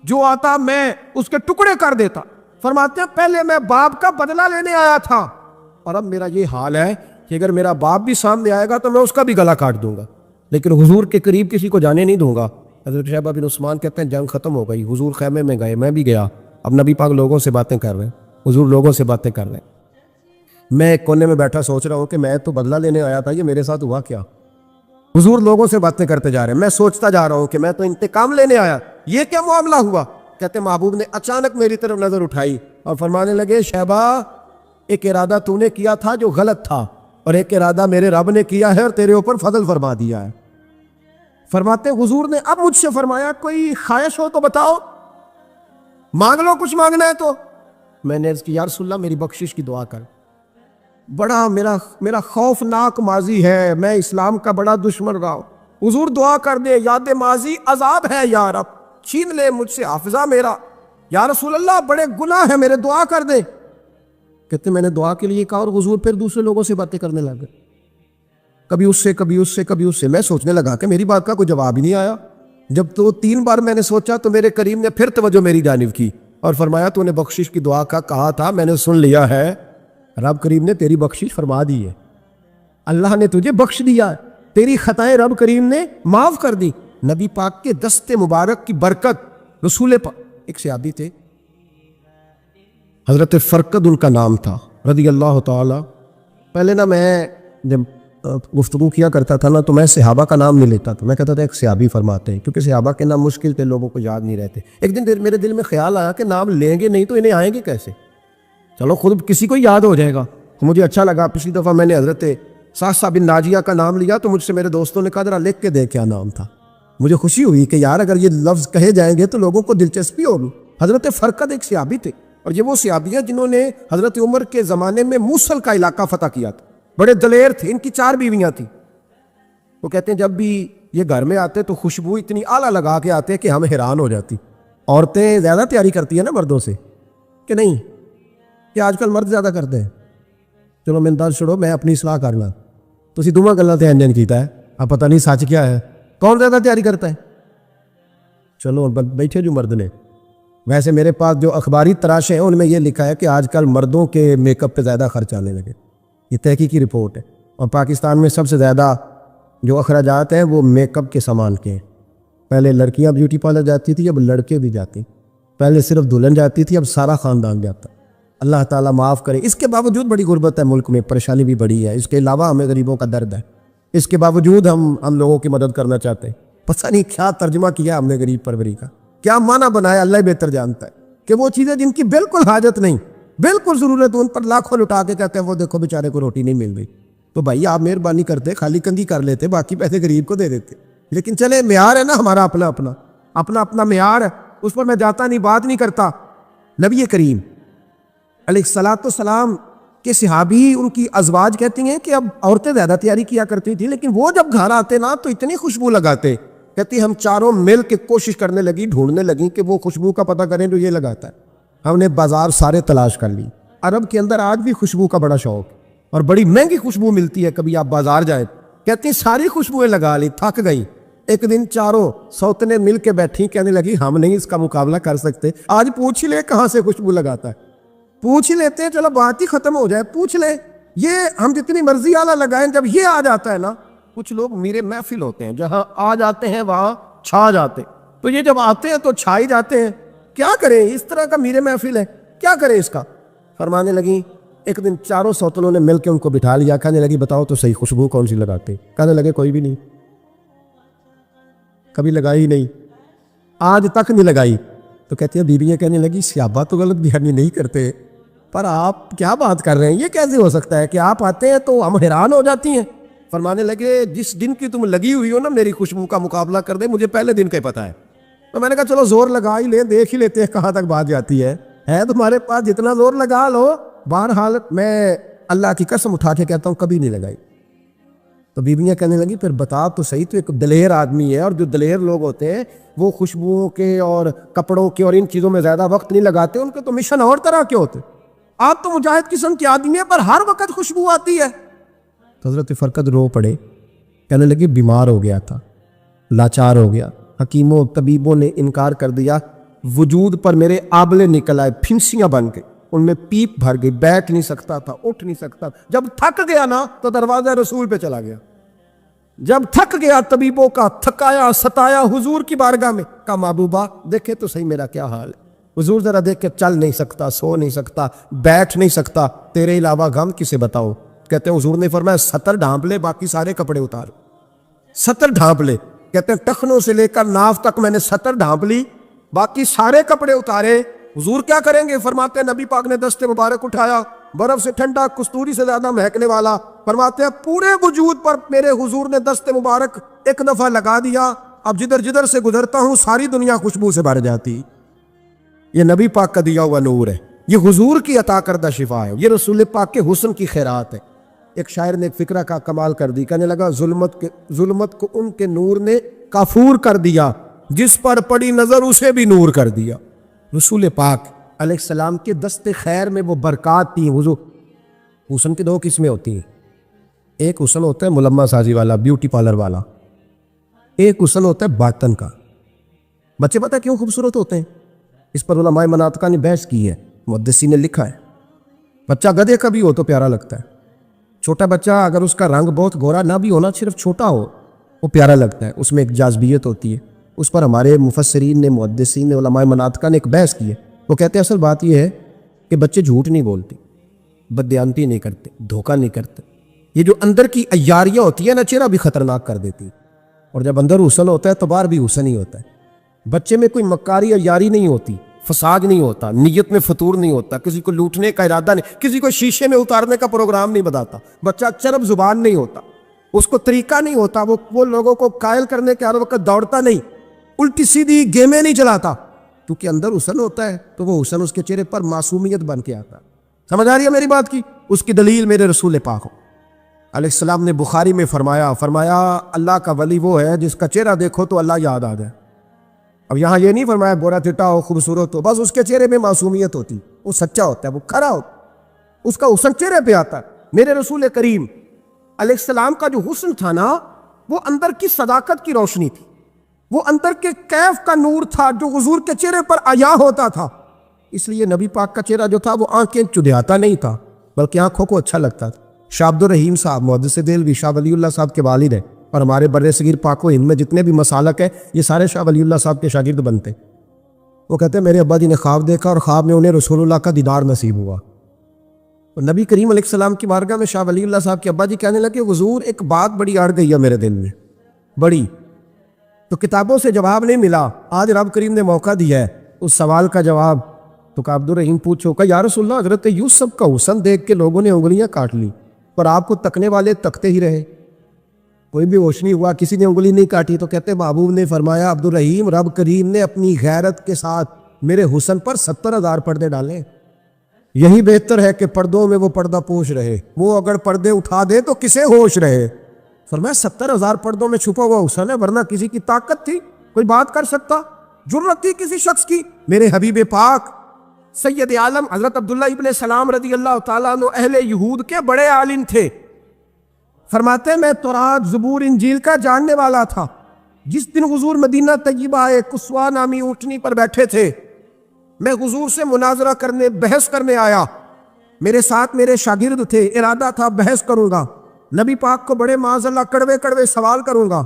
جو آتا میں اس کے ٹکڑے کر دیتا۔ فرماتے ہیں پہلے میں باپ کا بدلہ لینے آیا تھا اور اب میرا یہ حال ہے کہ اگر میرا باپ بھی سامنے آئے گا تو میں اس کا بھی گلا کاٹ دوں گا، لیکن حضور کے قریب کسی کو جانے نہیں دوں گا۔ حضرت شہبہ بن عثمان کہتے ہیں جنگ ختم ہو گئی، حضور خیمے میں گئے، میں بھی گیا، اب نبی پاک لوگوں سے باتیں کر رہے ہیں، حضور لوگوں سے باتیں کر رہے ہیں، میں ایک کونے میں بیٹھا سوچ رہا ہوں کہ میں تو بدلہ لینے آیا تھا، یہ میرے ساتھ ہوا کیا؟ حضور لوگوں سے باتیں کرتے جا رہے ہیں، میں سوچتا جا رہا ہوں کہ میں تو انتقام لینے آیا، یہ کیا معاملہ ہوا؟ کہتے محبوب نے اچانک میری طرف نظر اٹھائی اور فرمانے لگے شہبہ ایک ارادہ تو نے کیا تھا جو غلط تھا، اور ایک ارادہ میرے رب نے کیا ہے اور تیرے اوپر فضل فرما دیا ہے۔ فرماتے حضور نے اب مجھ سے فرمایا کوئی خواہش ہو تو بتاؤ، مانگ لو کچھ مانگنا ہے تو۔ میں نے عرض کی یا رسول اللہ میری بخشش کی دعا کر، بڑا میرا خوفناک ماضی ہے، میں اسلام کا بڑا دشمن رہا ہوں، حضور دعا کر دے، یاد ماضی عذاب ہے یا رب، چھین لے مجھ سے حافظہ میرا، یا رسول اللہ بڑے گناہ ہیں میرے، دعا کر دے۔ کہتے میں نے دعا کے لیے کہا اور حضور پھر دوسرے لوگوں سے باتیں کرنے لگ گئے، کبھی اس سے کبھی اس سے کبھی اس سے۔ میں سوچنے لگا کہ میری بات کا کوئی جواب ہی نہیں آیا۔ جب تو 3 بار میں نے سوچا تو میرے کریم نے پھر توجہ میری جانب کی اور فرمایا تو نے بخشش کی دعا کا کہا تھا، میں نے سن لیا ہے، رب کریم نے تیری بخشش فرما دی ہے، اللہ نے تجھے بخش دیا ہے، تیری خطائیں رب کریم نے معاف کر دی۔ نبی پاک کے دست مبارک کی برکت، رسول پاک ایک صحابی تھے حضرت فرقد ان کا نام تھا رضی اللہ تعالی۔ پہلے نا میں جب گفتگو کیا کرتا تھا نا تو میں صحابہ کا نام نہیں لیتا تھا، میں کہتا تھا ایک صحابی فرماتے ہیں، کیونکہ صحابہ کے نام مشکل تھے، لوگوں کو یاد نہیں رہتے۔ ایک دن میرے دل میں خیال آیا کہ نام لیں گے نہیں تو انہیں آئیں گے کیسے، چلو خود کسی کو یاد ہو جائے گا۔ مجھے اچھا لگا، پچھلی دفعہ میں نے حضرت صحصہ بن ناجیہ کا نام لیا تو مجھ سے میرے دوستوں نے کہا ذرا لکھ کے دے کیا نام تھا، مجھے خوشی ہوئی کہ یار اگر یہ لفظ کہے جائیں گے تو لوگوں کو دلچسپی ہوگی۔ حضرت فرقد ایک صحابی تھے، اور یہ وہ صحابی ہیں جنہوں نے حضرت عمر کے زمانے میں موصل کا علاقہ فتح کیا تھا، بڑے دلیر تھے، ان کی 4 بیویاں تھیں۔ وہ کہتے ہیں جب بھی یہ گھر میں آتے تو خوشبو اتنی اعلیٰ لگا کے آتے کہ ہم حیران ہو جاتی۔ عورتیں زیادہ تیاری کرتی ہیں نا مردوں سے کہ نہیں؟ کہ آج کل مرد زیادہ کرتے ہیں۔ چلو میں انداز چھوڑو، میں اپنی اصلاح کرنا، تسی دوواں گلاں تے انجن کیتا ہے، اب پتہ نہیں سچ کیا ہے، کون زیادہ تیاری کرتا ہے؟ چلو بیٹھے جو مرد نے، ویسے میرے پاس جو اخباری تراشے ہیں ان میں یہ لکھا ہے کہ آج کل مردوں کے میک اپ پہ زیادہ خرچ آنے لگے، یہ تحقیقی رپورٹ ہے۔ اور پاکستان میں سب سے زیادہ جو اخراجات ہیں وہ میک اپ کے سامان کے ہیں۔ پہلے لڑکیاں بیوٹی پارلر جاتی تھی، اب لڑکے بھی جاتے ہیں۔ پہلے صرف دلہن جاتی تھی، اب سارا خاندان جاتا۔ اللہ تعالیٰ معاف کرے۔ اس کے باوجود بڑی غربت ہے ملک میں، پریشانی بھی بڑی ہے، اس کے علاوہ ہمیں غریبوں کا درد ہے، اس کے باوجود ہم لوگوں کی مدد کرنا چاہتے ہیں۔ پتہ نہیں کیا ترجمہ کیا ہم نے غریب پروری کا، کیا معنی بنایا، اللہ ہی بہتر جانتا ہے کہ وہ چیزیں جن کی بالکل حاجت نہیں، بالکل ضرورت، ان پر لاکھوں لٹا کے کہتے ہیں وہ دیکھو بیچارے کو روٹی نہیں مل رہی۔ تو بھائی آپ مہربانی کرتے، خالی کندھی کر لیتے، باقی پیسے غریب کو دے دیتے۔ لیکن چلے معیار ہے نا ہمارا، اپنا معیار ہے، اس پر میں جاتا نہیں، بات نہیں کرتا۔ نبی کریم علیہ السلام کے صحابی، ان کی ازواج کہتی ہیں کہ اب عورتیں زیادہ تیاری کیا کرتی تھی، لیکن وہ جب گھر آتے نا تو اتنی خوشبو لگاتے، کہتی ہم چاروں مل کے کوشش کرنے لگی، ڈھونڈنے لگی کہ وہ خوشبو کا پتہ کریں جو یہ لگاتا ہے۔ ہم نے بازار سارے تلاش کر لی۔ عرب کے اندر آج بھی خوشبو کا بڑا شوق ہے اور بڑی مہنگی خوشبو ملتی ہے، کبھی آپ بازار جائیں، کہتی ہیں ساری خوشبوئیں لگا لی، تھک گئی۔ ایک دن چاروں سوتنے مل کے بیٹھی، کہنے لگی ہم نہیں اس کا مقابلہ کر سکتے، آج پوچھ لے کہاں سے خوشبو لگاتا ہے، پوچھ ہی لیتے ہیں، چلو بات ہی ختم ہو جائے، پوچھ لے۔ یہ ہم جتنی مرضی اعلیٰ لگائیں، جب یہ آ جاتا ہے نا، کچھ لوگ میرے محفل ہوتے ہیں، جہاں آ جاتے ہیں وہاں چھا جاتے، تو یہ جب آتے ہیں تو چھا ہی جاتے ہیں۔ کیا کریں، اس طرح کا میرے محفل ہے، کیا کریں اس کا؟ فرمانے لگی ایک دن چاروں سوتنوں نے مل کے ان کو بٹھا لیا، کہنے لگی بتاؤ تو صحیح خوشبو کون سی لگاتے؟ کہنے لگے کوئی بھی نہیں، کبھی لگائی نہیں، آج تک نہیں لگائی۔ تو کہتی ہیں بیویاں کہنے لگی صحابہ تو غلط بیانی نہیں کرتے، پر آپ کیا بات کر رہے ہیں، یہ کیسے ہو سکتا ہے کہ آپ آتے ہیں تو ہم حیران ہو جاتی ہیں۔ فرمانے لگے جس دن کی تم لگی ہوئی ہو نا میری خوشبو کا مقابلہ کر دے، مجھے پہلے دن کا ہی پتہ ہے۔ تو میں نے کہا چلو زور لگا ہی لیں، دیکھ ہی لیتے ہیں کہاں تک بات جاتی ہے تمہارے پاس، جتنا زور لگا لو۔ بہرحال میں اللہ کی قسم اٹھا کے کہتا ہوں کبھی نہیں لگائی۔ تو بیویاں کہنے لگی پھر بتا تو صحیح، تو ایک دلیر آدمی ہے، اور جو دلیر لوگ ہوتے ہیں وہ خوشبوؤں کے اور کپڑوں کے اور ان چیزوں میں زیادہ وقت نہیں لگاتے، ان کے تو مشن اور طرح کے ہوتے۔ آپ تو مجاہد قسم کے آدمی ہیں، پر ہر وقت خوشبو آتی ہے۔ تو حضرت فرقد رو پڑے، کہنے لگے بیمار ہو گیا تھا، لاچار ہو گیا، حکیموں طبیبوں نے انکار کر دیا، وجود پر میرے آبلے نکل آئے، پھنسیاں بن گئی، ان میں پیپ بھر گئی، بیٹھ نہیں سکتا تھا، اٹھ نہیں سکتا۔ جب تھک گیا نا تو دروازہ رسول پہ چلا گیا، جب تھک گیا طبیبوں کا تھکایا ستایا حضور کی بارگاہ میں، کہا محبوبہ دیکھے تو صحیح میرا کیا حال ہے۔ حضور ذرا دیکھ کے، چل نہیں سکتا، سو نہیں سکتا، بیٹھ نہیں سکتا، تیرے علاوہ غم کسے بتاؤ؟ کہتے ہیں حضور نے فرمایا 70 ڈھانپ لے، باقی سارے کپڑے اتار۔ 70 ڈھانپ لے، کہتے ہیں ٹخنوں سے لے کر ناف تک میں نے 70 ڈھانپ لی، باقی سارے کپڑے اتارے۔ حضور کیا کریں گے؟ فرماتے ہیں نبی پاک نے دست مبارک اٹھایا، برف سے ٹھنڈا، کستوری سے زیادہ مہکنے والا، فرماتے ہیں پورے وجود پر میرے حضور نے دست مبارک ایک دفعہ لگا دیا، اب جدھر جدھر سے گزرتا ہوں ساری دنیا خوشبو سے بھر جاتی۔ یہ نبی پاک کا دیا ہوا نور ہے، یہ حضور کی عطا کردہ شفا ہے، یہ رسول پاک کے حسن کی خیرات ہے۔ ایک شاعر نے ایک فقرہ کا کمال کر دی، کہنے لگا ظلمت کو ان کے نور نے کافور کر دیا، جس پر پڑی نظر اسے بھی نور کر دیا۔ رسول پاک علیہ السلام کے دست خیر میں وہ برکات تھی۔ حضور حسن کی 2 قسمیں ہوتی ہیں، ایک حسن ہوتا ہے ملمہ سازی والا، بیوٹی پارلر والا، ایک حسن ہوتا ہے باطن کا۔ بچے پتہ کیوں خوبصورت ہوتے ہیں؟ اس پر علماء مناطقہ نے بحث کی ہے، محدثین نے لکھا ہے۔ بچہ گدھے کا بھی ہو تو پیارا لگتا ہے، چھوٹا بچہ اگر اس کا رنگ بہت گورا نہ بھی ہونا، صرف چھوٹا ہو، وہ پیارا لگتا ہے، اس میں ایک جاذبیت ہوتی ہے۔ اس پر ہمارے مفسرین نے، محدثین نے، علماء مناطقہ نے ایک بحث کی ہے۔ وہ کہتے ہیں اصل بات یہ ہے کہ بچے جھوٹ نہیں بولتے، بددیانتی نہیں کرتے، دھوکہ نہیں کرتے۔ یہ جو اندر کی عیاریاں ہوتی ہیں نا، چہرہ بھی خطرناک کر دیتی، اور جب اندر حسن ہوتا ہے تو باہر بھی حسن ہی ہوتا ہے۔ بچے میں کوئی مکاری عیاری نہیں ہوتی، فساد نہیں ہوتا، نیت میں فطور نہیں ہوتا، کسی کو لوٹنے کا ارادہ نہیں، کسی کو شیشے میں اتارنے کا پروگرام نہیں بتاتا، بچہ چرب زبان نہیں ہوتا۔ اس کو طریقہ نہیں ہوتا, وہ لوگوں کو قائل کرنے کے ہر وقت دوڑتا نہیں, الٹی سیدھی گیمیں نہیں چلاتا, کیونکہ اندر حسن ہوتا ہے تو وہ حسن اس کے چہرے پر معصومیت بن کے آتا. سمجھ آ رہی ہے میری بات کی؟ اس کی دلیل میرے رسول پاک علیہ السلام نے بخاری میں فرمایا اللہ کا ولی وہ ہے جس کا چہرہ دیکھو تو اللہ یاد آ جائے. اب یہاں یہ نہیں فرمایا گورا چٹا ہو, خوبصورت ہو, بس اس کے چہرے میں معصومیت ہوتی, وہ سچا ہوتا ہے, وہ کھرا ہوتا, اس کا حسن چہرے پہ آتا ہے. میرے رسول کریم علیہ السلام کا جو حسن تھا نا, وہ اندر کی صداقت کی روشنی تھی, وہ اندر کے کیف کا نور تھا جو حضور کے چہرے پر عیا ہوتا تھا. اس لیے نبی پاک کا چہرہ جو تھا وہ آنکھیں چدھیاتا نہیں تھا, بلکہ آنکھوں کو اچھا لگتا تھا. شاہ عبد الرحیم صاحب محدث دہلوی شاہ ولی اللہ صاحب کے والد ہیں, اور ہمارے بر صغیر پاک و ہند میں جتنے بھی مسالک ہیں یہ سارے شاہ ولی اللہ صاحب کے شاگرد بنتے. وہ کہتے ہیں میرے ابا جی نے خواب دیکھا اور خواب میں انہیں رسول اللہ کا دیدار نصیب ہوا. اور نبی کریم علیہ السلام کی بارگاہ میں شاہ ولی اللہ صاحب کے ابا جی کہنے لگے حضور ایک بات بڑی اڑ گئی ہے میرے دل میں, بڑی, تو کتابوں سے جواب نہیں ملا, آج رب کریم نے موقع دیا ہے اس سوال کا جواب. تو کہ عبد الرحیم پوچھو کہ یا رسول اللہ حضرت یوسف کا حسن دیکھ کے لوگوں نے انگلیاں کاٹ لی, پر آپ کو تکنے والے تکتے ہی رہے, کوئی بھی ہوش نہیں ہوا, کسی نے انگلی نہیں کاٹی. تو کہتے محبوب نے فرمایا عبد الرحیم رب کریم نے اپنی غیرت کے ساتھ میرے حسن پر 70,000 پردے ڈالے, یہی بہتر ہے کہ پردوں میں وہ پردہ پوش رہے, وہ اگر پردے اٹھا دے تو کسے ہوش رہے. فرمایا 70,000 پردوں میں چھپا ہوا حسن ہے, ورنہ کسی کی طاقت تھی کوئی بات کر سکتا, جرأت تھی کسی شخص کی. میرے حبیب پاک سید عالم حضرت عبداللہ ابن سلام رضی اللہ تعالیٰ عنہ اہل یہود کے بڑے عالم تھے. فرماتے میں تورات زبور انجیل کا جاننے والا تھا. جس دن حضور مدینہ طیبہ آئے, کسوا نامی اونٹنی پر بیٹھے تھے, میں حضور سے مناظرہ کرنے بحث کرنے آیا. میرے ساتھ میرے شاگرد تھے, ارادہ تھا بحث کروں گا, نبی پاک کو بڑے معاذ اللہ کڑوے کڑوے سوال کروں گا.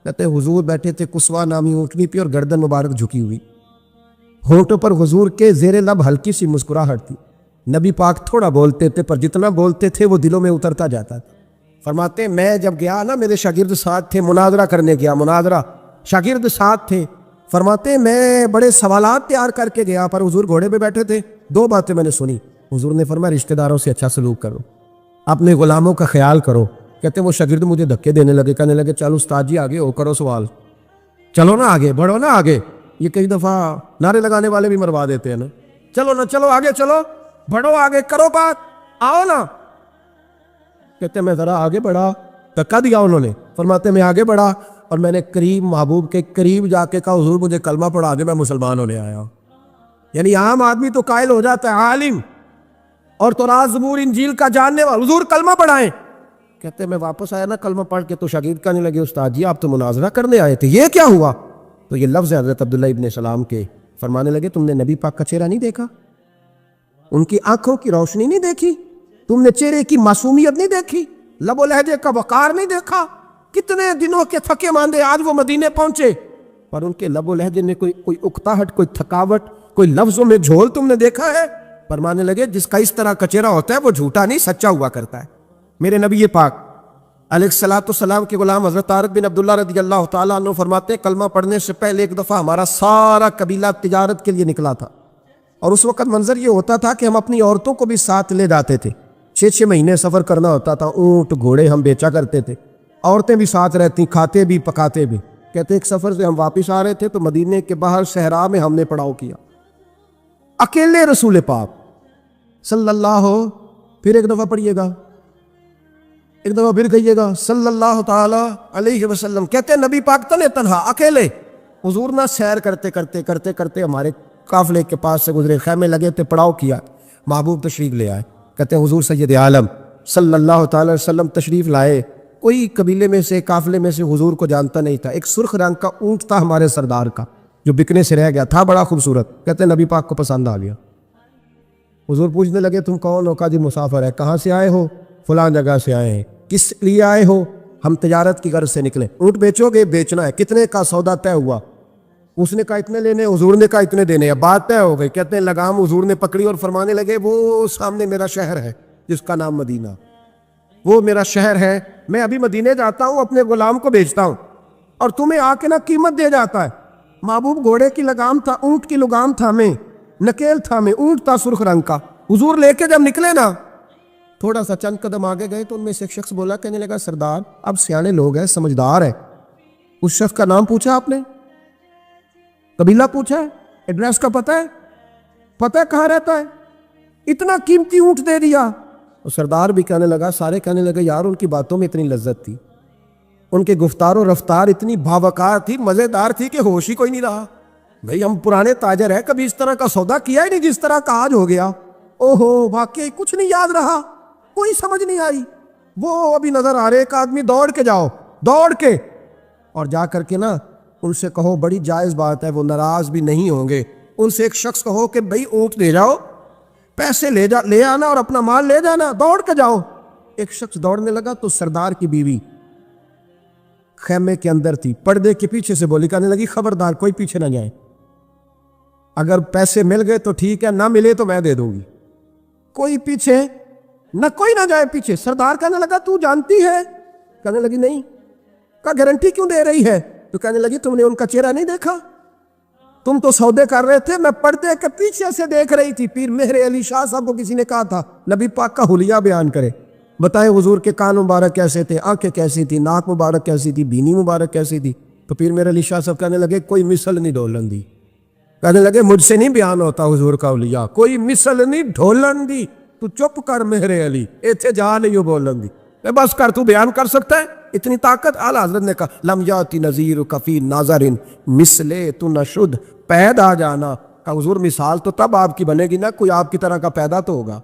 کہتے حضور بیٹھے تھے کسوا نامی اونٹنی پہ اور گردن مبارک جھکی ہوئی, ہونٹوں پر حضور کے زیر لب ہلکی سی مسکراہٹ تھی. نبی پاک تھوڑا بولتے تھے پر جتنا بولتے تھے وہ دلوں میں اترتا جاتا تھا. فرماتے میں جب گیا نا, میرے شاگرد ساتھ تھے, مناظرہ کرنے گیا, مناظرہ شاگرد ساتھ تھے. فرماتے میں بڑے سوالات تیار کر کے گیا, پر حضور گھوڑے پہ بیٹھے تھے. 2 باتیں میں نے سنی. حضور نے فرمایا رشتہ داروں سے اچھا سلوک کرو, اپنے غلاموں کا خیال کرو. کہتے وہ شاگرد مجھے دھکے دینے لگے, کہنے لگے چلو استاد جی آگے ہو, کرو سوال, چلو نا آگے بڑھو نا آگے. یہ کئی دفعہ نعرے لگانے والے بھی مروا دیتے ہیں نا, چلو نا چلو آگے چلو, بڑھو آگے, کرو بات, آؤ نا. کہتے میں ذرا آگے بڑھا, دھکا دیا انہوں نے. فرماتے میں آگے بڑھا اور میں نے قریب محبوب کے قریب جا کے کہا حضور مجھے کلمہ پڑھا دے, میں مسلمان ہونے آیا ہوں. یعنی عام آدمی تو قائل ہو جاتا ہے عالم اور تورات زبور انجیل کا جاننے والا, حضور کلمہ پڑھائیں. کہتے میں واپس آیا نا کلمہ پڑھ کے, تو شاگرد کہنے لگے استاد جی آپ تو مناظرہ کرنے آئے تھے, یہ کیا ہوا؟ تو یہ لفظ ہے حضرت عبداللہ ابن سلام کے. فرمانے لگے تم نے نبی پاک کا چہرہ نہیں دیکھا, ان کی آنکھوں کی روشنی نہیں دیکھی, تم نے چہرے کی معصومیت نہیں دیکھی, لب و لہجے کا وقار نہیں دیکھا. کتنے دنوں کے تھکے ماندے آج وہ مدینے پہنچے, پر ان کے لب و لہجے میں کوئی اکتاہٹ, کوئی تھکاوٹ, کوئی لفظوں میں جھول تم نے دیکھا ہے؟ فرمانے لگے جس کا اس طرح کا چہرہ ہوتا ہے وہ جھوٹا نہیں سچا ہوا کرتا ہے. میرے نبی پاک علیہ الصلوۃ والسلام کے غلام حضرت طارق بن عبداللہ رضی اللہ تعالیٰ عنہ فرماتے ہیں کلمہ پڑھنے سے پہلے ایک دفعہ ہمارا سارا قبیلہ تجارت کے لیے نکلا تھا, اور اس وقت منظر یہ ہوتا تھا کہ ہم اپنی عورتوں کو بھی ساتھ لے جاتے تھے. 6 مہینے سفر کرنا ہوتا تھا, اونٹ گھوڑے ہم بیچا کرتے تھے, عورتیں بھی ساتھ رہتی, کھاتے بھی پکاتے بھی. کہتے ایک سفر سے ہم واپس آ رہے تھے تو مدینے کے باہر صحرا میں ہم نے پڑاؤ کیا, اکیلے رسول پاک صلی اللہ, پھر ایک دفعہ پڑھیے گا, ایک دفعہ پھر کہیے گا صلی اللہ تعالی علیہ وسلم. کہتے نبی پاک تنے تنہا اکیلے. حضور نہ سیر کرتے کرتے کرتے کرتے ہمارے قافلے کے پاس سے گزرے, خیمے لگے تھے, پڑاؤ کیا, محبوب تشریف لے آئے. کہتے حضور سید عالم صلی اللہ تعالی وسلم تشریف لائے. کوئی قبیلے میں سے قافلے میں سے حضور کو جانتا نہیں تھا. ایک سرخ رنگ کا اونٹ تھا ہمارے سردار کا جو بکنے سے رہ گیا تھا, بڑا خوبصورت. کہتے نبی پاک کو پسند آ گیا. حضور پوچھنے لگے تم کون ہو؟ کہا جی مسافر ہے. کہاں سے آئے ہو؟ فلاں جگہ سے آئے ہیں. کس لیے آئے ہو؟ ہم تجارت کی غرض سے نکلے. اونٹ بیچو گے؟ بیچنا ہے. کتنے کا سودا طے ہوا؟ اس نے کہا اتنے لینے, حضور نے کہا اتنے دینے. اب بات طے ہو گئی. کہتے ہیں لگام حضور نے پکڑی اور فرمانے لگے وہ سامنے میرا شہر ہے جس کا نام مدینہ, وہ میرا شہر ہے. میں ابھی مدینے جاتا ہوں, اپنے غلام کو بیچتا ہوں اور تمہیں آ کے نہ قیمت دے جاتا ہے. محبوب گھوڑے کی لگام تھا, اونٹ کی لگام تھا, میں نکیل تھا, میں اونٹ تھا سرخ رنگ کا. حضور لے کے جب نکلے نا تھوڑا سا چند قدم آگے گئے تو ان میں سے ایک شخص بولا، کہنے لگا سردار اب سیانے لوگ ہیں، سمجھدار ہیں، اس شخص کا نام پوچھا آپ نے، قبیلہ پوچھا ہے، ایڈریس کا پتہ ہے کہاں رہتا ہے، اتنا قیمتی اونٹ دے دیا۔ اور سردار بھی کہنے لگا، سارے کہنے لگے یار ان کی باتوں میں اتنی لذت تھی، ان کے گفتار و رفتار اتنی بھاوکار تھی، مزیدار تھی کہ ہوش ہی کوئی نہیں رہا۔ بھئی ہم پرانے تاجر ہیں، کبھی اس طرح کا سودا کیا ہی نہیں جس طرح کا آج ہو گیا۔ اوہو واقعی کچھ نہیں یاد رہا، کوئی سمجھ نہیں آئی۔ وہ ابھی نظر آ رہے ایک آدمی، دوڑ کے جاؤ، دوڑ کے اور جا کر کے نا ان سے کہو، بڑی جائز بات ہے، وہ ناراض بھی نہیں ہوں گے، ان سے ایک شخص کہو کہ بھئی اونٹ لے جاؤ، پیسے لے آنا اور اپنا مال لے جانا، دوڑ کے جاؤ۔ ایک شخص دوڑنے لگا تو سردار کی بیوی خیمے کے اندر تھی، پردے کے پیچھے سے بولی، کہنے لگی خبردار کوئی پیچھے نہ جائے، اگر پیسے مل گئے تو ٹھیک ہے، نہ ملے تو میں دے دوں گی، کوئی پیچھے نہ، کوئی نہ جائے پیچھے۔ سردار کہنے لگا تو جانتی ہے؟ کہنے لگی نہیں۔ کہا گارنٹی کیوں دے رہی ہے؟ تو کہنے لگی تم نے ان کا چہرہ نہیں دیکھا، تم تو سودے کر رہے تھے، میں پردے کے پیچھے سے دیکھ رہی تھی۔ پیر مہر علی شاہ صاحب کو کسی نے کہا تھا نبی پاک کا حلیہ بیان کرے، بتائے حضور کے کان مبارک کیسے تھے، آنکھیں کیسی تھی، ناک مبارک کیسی تھی، بینی مبارک کیسی تھی۔ تو پیر مہر علی شاہ صاحب کہنے لگے کوئی مثل نہیں ڈھولن دی، کہنے لگے مجھ سے نہیں بیان ہوتا حضور کا حلیہ، کوئی مثل نہیں ڈھولن دی، تو چپ کر مہر علی، ایتھے جا نہیں بولن دی، بس کر، تو بیان کر سکتا ہے اتنی طاقت۔ اعلیٰ حضرت نے کہا لم یاتی نذیر کفی ناظرن مثلے تو نشد پیدا جانا، کہ حضور مثال تو تب آپ کی بنے گی نا، کوئی آپ کی طرح کا پیدا تو ہوگا،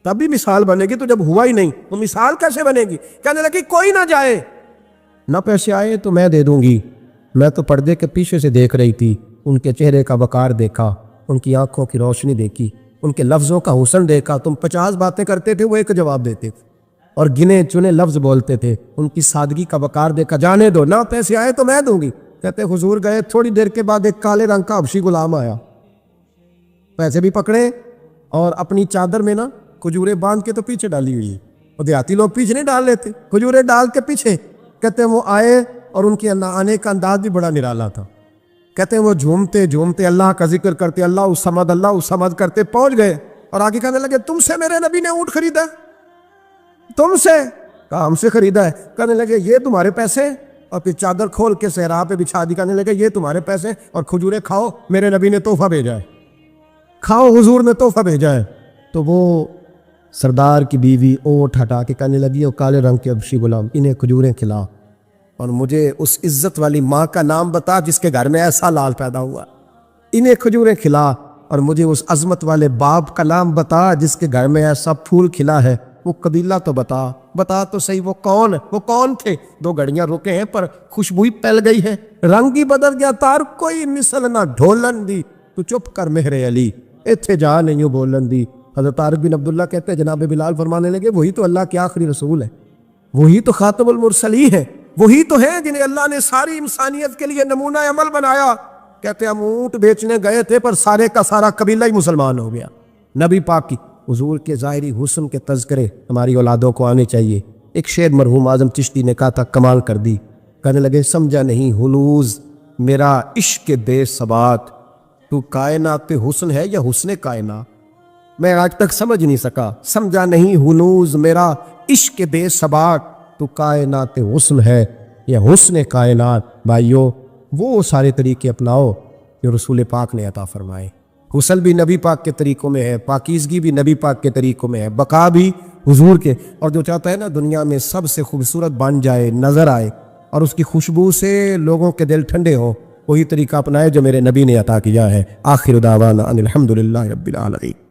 تب بھی مثال بنے گی، تو جب ہوا ہی نہیں تو مثال کیسے بنے گی؟ کہنے لگی کوئی نہ جائے، نہ پیسے آئے تو میں دے دوں گی، میں تو پردے کے پیچھے سے دیکھ رہی تھی، ان کے چہرے کا وقار دیکھا، ان کی آنکھوں کی روشنی دیکھی، ان کے لفظوں کا حسن دیکھا، تم 50 باتیں کرتے تھے وہ ایک جواب دیتے تھے، اور گنے چنے لفظ بولتے تھے، ان کی سادگی کا وقار دیکھا، جانے دو، نہ پیسے آئے تو میں دوں گی۔ کہتے حضور گئے، تھوڑی دیر کے بعد ایک کالے رنگ کا حبشی غلام آیا، پیسے بھی پکڑے اور اپنی چادر میں نا کھجوریں باندھ کے تو پیچھے ڈالی ہوئی ہے، اور دیہاتی لوگ پیچھے نہیں ڈال لیتے، کھجوریں ڈال کے پیچھے۔ کہتے ہیں وہ آئے اور ان کے آنے کا انداز بھی بڑا نرالا تھا، کہتے ہیں وہ جھومتے جھومتے اللہ کا ذکر کرتے، اللہ الصمد کرتے پہنچ گئے، اور آگے کہنے لگے تم سے میرے نبی نے اونٹ خریدا؟ تم سے؟ کہا ہم سے خریدا ہے۔ کہنے لگے یہ تمہارے پیسے؟ اور پھر چادر کھول کے صحرا پہ بچھا دی، کہنے لگے یہ تمہارے پیسے، اور کھجوریں کھاؤ، میرے نبی نے تحفہ بھیجا ہے، کھاؤ، حضور نے تحفہ بھیجا ہے۔ تو وہ سردار کی بیوی اونٹ ہٹا کے کہنے لگی وہ کالے رنگ کے حبشی غلام، انہیں کھجوریں کھلا، اور مجھے اس عزت والی ماں کا نام بتا جس کے گھر میں ایسا لال پیدا ہوا، انہیں کھجوریں کھلا، اور مجھے اس عظمت والے باپ کا نام بتا جس کے گھر میں ایسا پھول کھلا ہے، وہ قبیلہ تو بتا تو صحیح، وہ کون تھے؟ 2 گھڑیاں رکے ہیں پر خوشبوئی پھیل گئی ہے، رنگ ہی بدل گیا، تار کوئی مثل نہ ڈھولن دی، تو چپ کر مہر علی، ایتھے جا نہیں بولن دی۔ حضرت طارق بن عبداللہ کہتے ہیں جناب بلال فرمانے لگے وہی تو اللہ کے آخری رسول ہے، وہی تو خاتم المرسلین ہے، وہی تو ہیں جنہیں اللہ نے ساری انسانیت کے لیے نمونہ عمل بنایا۔ کہتے ہیں ہم اونٹ بیچنے گئے تھے پر سارے کا سارا قبیلہ ہی مسلمان ہو گیا۔ نبی پاک کی حضور کے ظاہری حسن کے تذکرے ہماری اولادوں کو آنے چاہیے۔ ایک شعر مرحوم اعظم چشتی نے کہا تھا، کمال کر دی، کہنے لگے سمجھا نہیں ہنوز میرا عشق بے ثبات، تو کائنات پہ حسن ہے یا حسن کائنات؟ میں آج تک سمجھ نہیں سکا، سمجھا نہیں ہنوز میرا عشق بے ثبات، تو کائنات حسن ہے یا حسن کائنات۔ بھائیو وہ سارے طریقے اپناؤ جو رسول پاک نے عطا فرمائے، حسن بھی نبی پاک کے طریقوں میں ہے، پاکیزگی بھی نبی پاک کے طریقوں میں ہے، بقا بھی حضور کے، اور جو چاہتا ہے نا دنیا میں سب سے خوبصورت بن جائے، نظر آئے، اور اس کی خوشبو سے لوگوں کے دل ٹھنڈے ہوں، وہی طریقہ اپنائے جو میرے نبی نے عطا کیا ہے۔ آخر دعوانا ان الحمدللہ رب العالمین۔